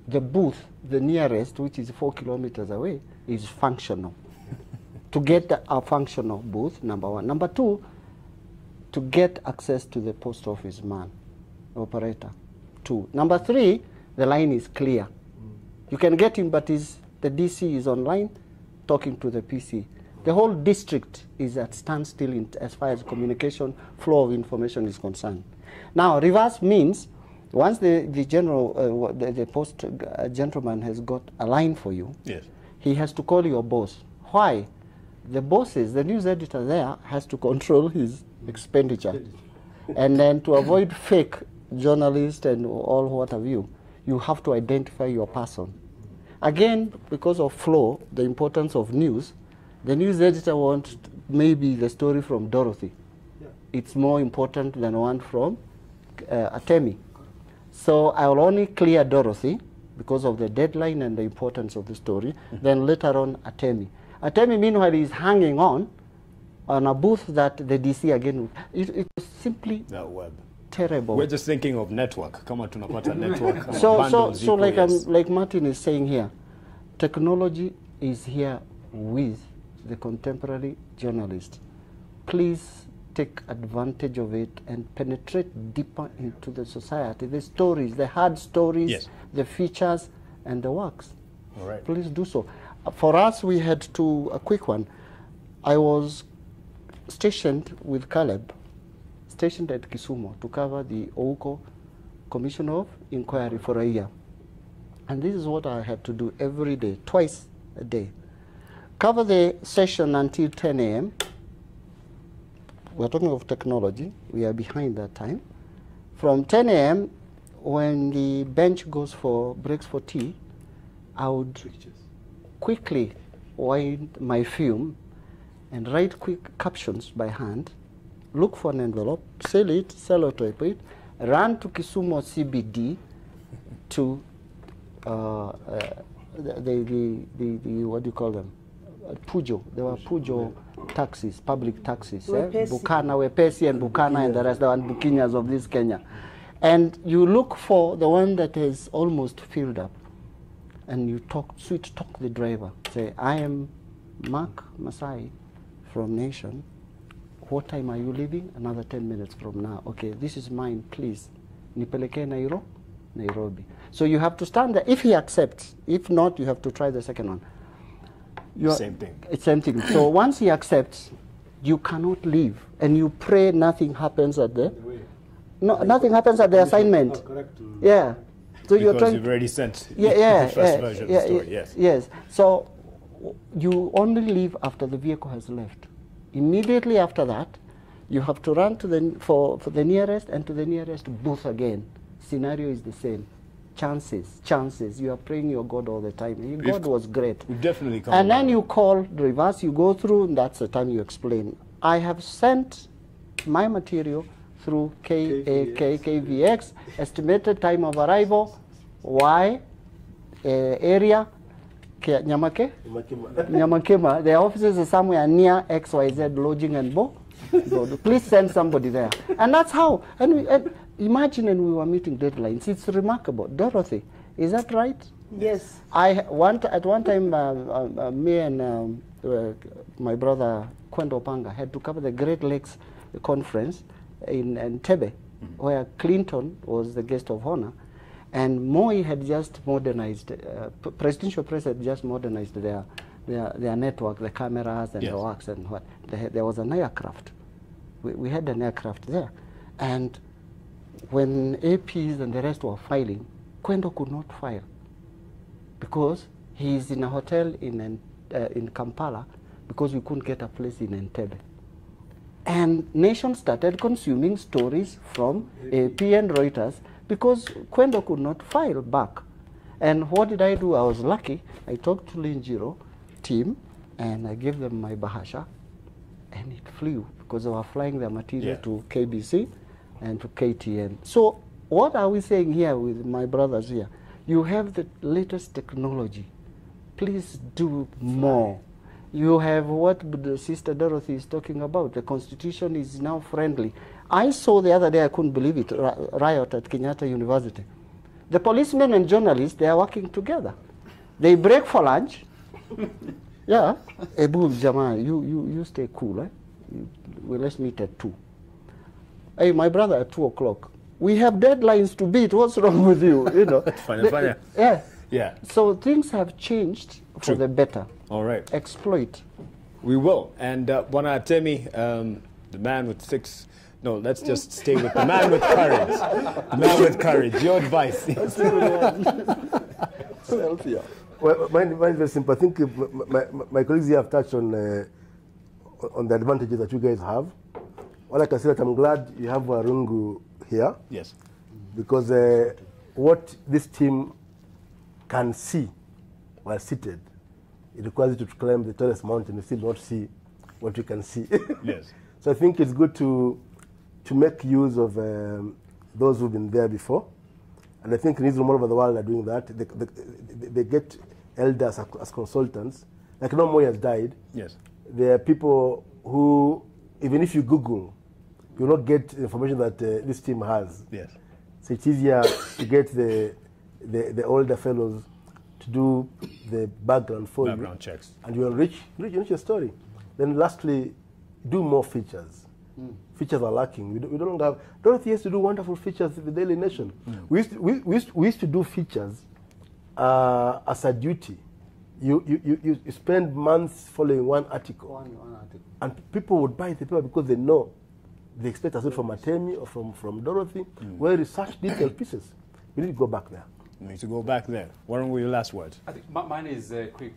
the booth, the nearest, which is 4 kilometers away, is functional. To get a functional booth, number 1. Number 2, to get access to the post office man, operator. 2. Number 3, the line is clear. You can get him, but the DC is online talking to the PC. The whole district is at standstill as far as communication, flow of information is concerned. Now, reverse means once the post gentleman has got a line for you, he has to call your boss. Why? The bosses, the news editor there, has to control his expenditure. And then to avoid fake journalists and all what have you, you have to identify your person. Again, because of flow, the importance of news, the news editor wants maybe the story from Dorothy. It's more important than one from Atemi. So I will only clear Dorothy because of the deadline and the importance of the story, then later on Atemi. Atemi, meanwhile, is hanging on a booth that the DC again, it was simply terrible. We're just thinking of network. Come on, tunapata network. So like Martin is saying here, technology is here with the contemporary journalist. Please take advantage of it and penetrate deeper into the society, the stories, the hard stories, the features, and the works. All right. Please do so. For us, we had a quick one. I was stationed with Caleb, stationed at Kisumu to cover the Ouko Commission of Inquiry for a year. And this is what I had to do every day, twice a day. Cover the session until 10 a.m. We're talking of technology. We are behind that time. From 10 a.m., when the bench goes for breaks for tea, I would quickly wind my film and write quick captions by hand, look for an envelope, seal it, sellotape it, run to Kisumu CBD to the what do you call them? Pujo. There were Pujo taxis, public taxis. Bukana, Wepesi, and Bukana, and the rest, and Bukinyas of this Kenya. And you look for the one that is almost filled up, and you sweet talk the driver. Say, I am Mark Masai from Nation. What time are you leaving? Another 10 minutes from now. Okay, this is mine, please. nipelekee Nairobi. So you have to stand there if he accepts. If not, you have to try the second one. Same thing. It's same thing. So once he accepts, you cannot leave, and you pray nothing happens at the nothing happens at the assignment. Yeah. So because you're trying. You've already sent the first version of the story. Yes. Yes. So you only leave after the vehicle has left. Immediately after that, you have to run to for the nearest and to the nearest booth again. Scenario is the same. Chances. You are praying your God all the time. God was great. We've definitely come. And then you call the reverse, you go through, and that's the time you explain. I have sent my material through KVX, estimated time of arrival, area, Nyamakema. The offices are somewhere near XYZ Lodging and Bo. Please send somebody there. And that's how. And imagine, and we were meeting deadlines. It's remarkable. Dorothy, is that right? Yes. At one time, me and my brother Kwendo Panga had to cover the Great Lakes Conference in Entebbe, where Clinton was the guest of honor. And Moi had just modernized, Presidential Press had just modernized their network, the cameras and the works and what. There was an aircraft. We had an aircraft there. And when APs and the rest were filing, Kwendo could not file because he is in a hotel in Kampala because we couldn't get a place in Entebbe. And Nation started consuming stories from AP and Reuters because Kwendo could not file back. And what did I do? I was lucky. I talked to Linjiro team and I gave them my bahasha, and it flew because they were flying their material to KBC and to KTN. So what are we saying here with my brothers here? You have the latest technology. Please do more. You have what the Sister Dorothy is talking about. The Constitution is now friendly. I saw the other day, I couldn't believe it, riot at Kenyatta University. The policemen and journalists, they are working together. They break for lunch. Yeah. Ebu Jama, you stay cool. Well, let's meet at 2. Hey, my brother, at 2 o'clock. We have deadlines to beat. What's wrong with you? You know. Funny. Yeah. So things have changed for the better. All right. Exploit. We will. And Bwana Atemi, the man with 6. No, let's just stay with the man with courage. The man with courage. Your advice. Well, mine is very simple. I think my colleagues here have touched on the advantages that you guys have. All I can say that I'm glad you have Warungu here. Yes. Because what this team can see while seated, it requires you to climb the tallest mountain and still not see what you can see. Yes. So I think it's good to make use of those who've been there before. And I think in Israel, all over the world are doing that. They get elders as consultants. Like no Moi has died. Yes. There are people who, even if you Google, you will not get the information that this team has. Yes. So it's easier to get the older fellows to do the background for you. Background checks. And you enrich your story. Then lastly, do more features. Features are lacking. We don't have. Dorothy used to do wonderful features in the Daily Nation. We used to do features as a duty. You spend months following one article. And people would buy the paper because they know they expect a story from Atemi or from Dorothy, where research detailed pieces. We need to go back there. We need to go back there. What were your last words? I think mine is quick.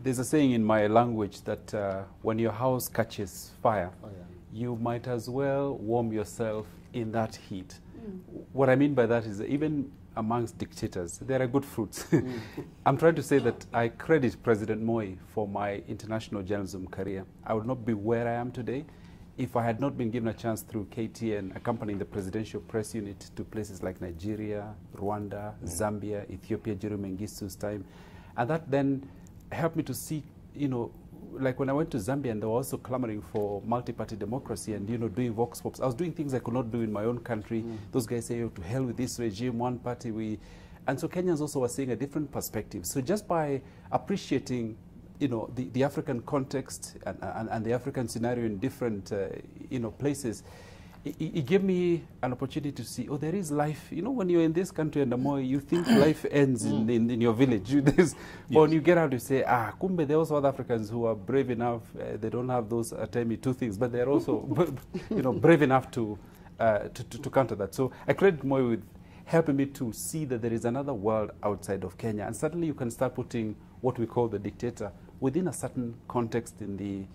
There's a saying in my language that when your house catches fire, you might as well warm yourself in that heat. What I mean by that is even amongst dictators, there are good fruits. I'm trying to say that I credit President Moi for my international journalism career. I would not be where I am today if I had not been given a chance through KTN accompanying the presidential press unit to places like Nigeria, Rwanda, Zambia, Ethiopia during Mengistu's time. And that then helped me to see, like when I went to Zambia and they were also clamoring for multi-party democracy and, doing vox pops. I was doing things I could not do in my own country. Those guys say, to hell with this regime, one party. And so Kenyans also were seeing a different perspective. So just by appreciating, the African context and the African scenario in different, places, it gave me an opportunity to see, oh, there is life. You know, when you're in this country and the more you think life ends in your village. But when you get out, you say, kumbe, there are also other Africans who are brave enough. They don't have those Atemi two things, but they're also, brave enough to counter that. So I credit Moi with helping me to see that there is another world outside of Kenya. And suddenly you can start putting what we call the dictator within a certain context in the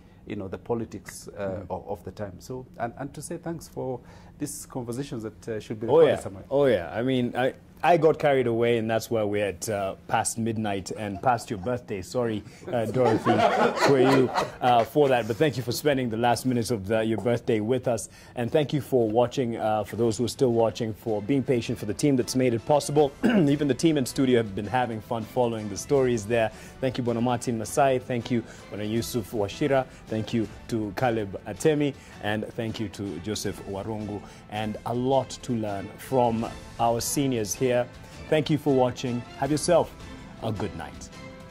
the politics of the time. So, and to say thanks for these conversations that should be recorded somewhere. Oh yeah, I mean, I got carried away, and that's why we're at past midnight and past your birthday. Sorry, Dorothy, for that. But thank you for spending the last minutes of your birthday with us. And thank you for watching, for those who are still watching, for being patient, for the team that's made it possible. Even the team in studio have been having fun following the stories there. Thank you, Bwana Martin Masai. Thank you, Bwana Yusuf Washira. Thank you to Caleb Atemi. And thank you to Joseph Warungu. And a lot to learn from our seniors here. Thank you for watching. Have yourself a good night.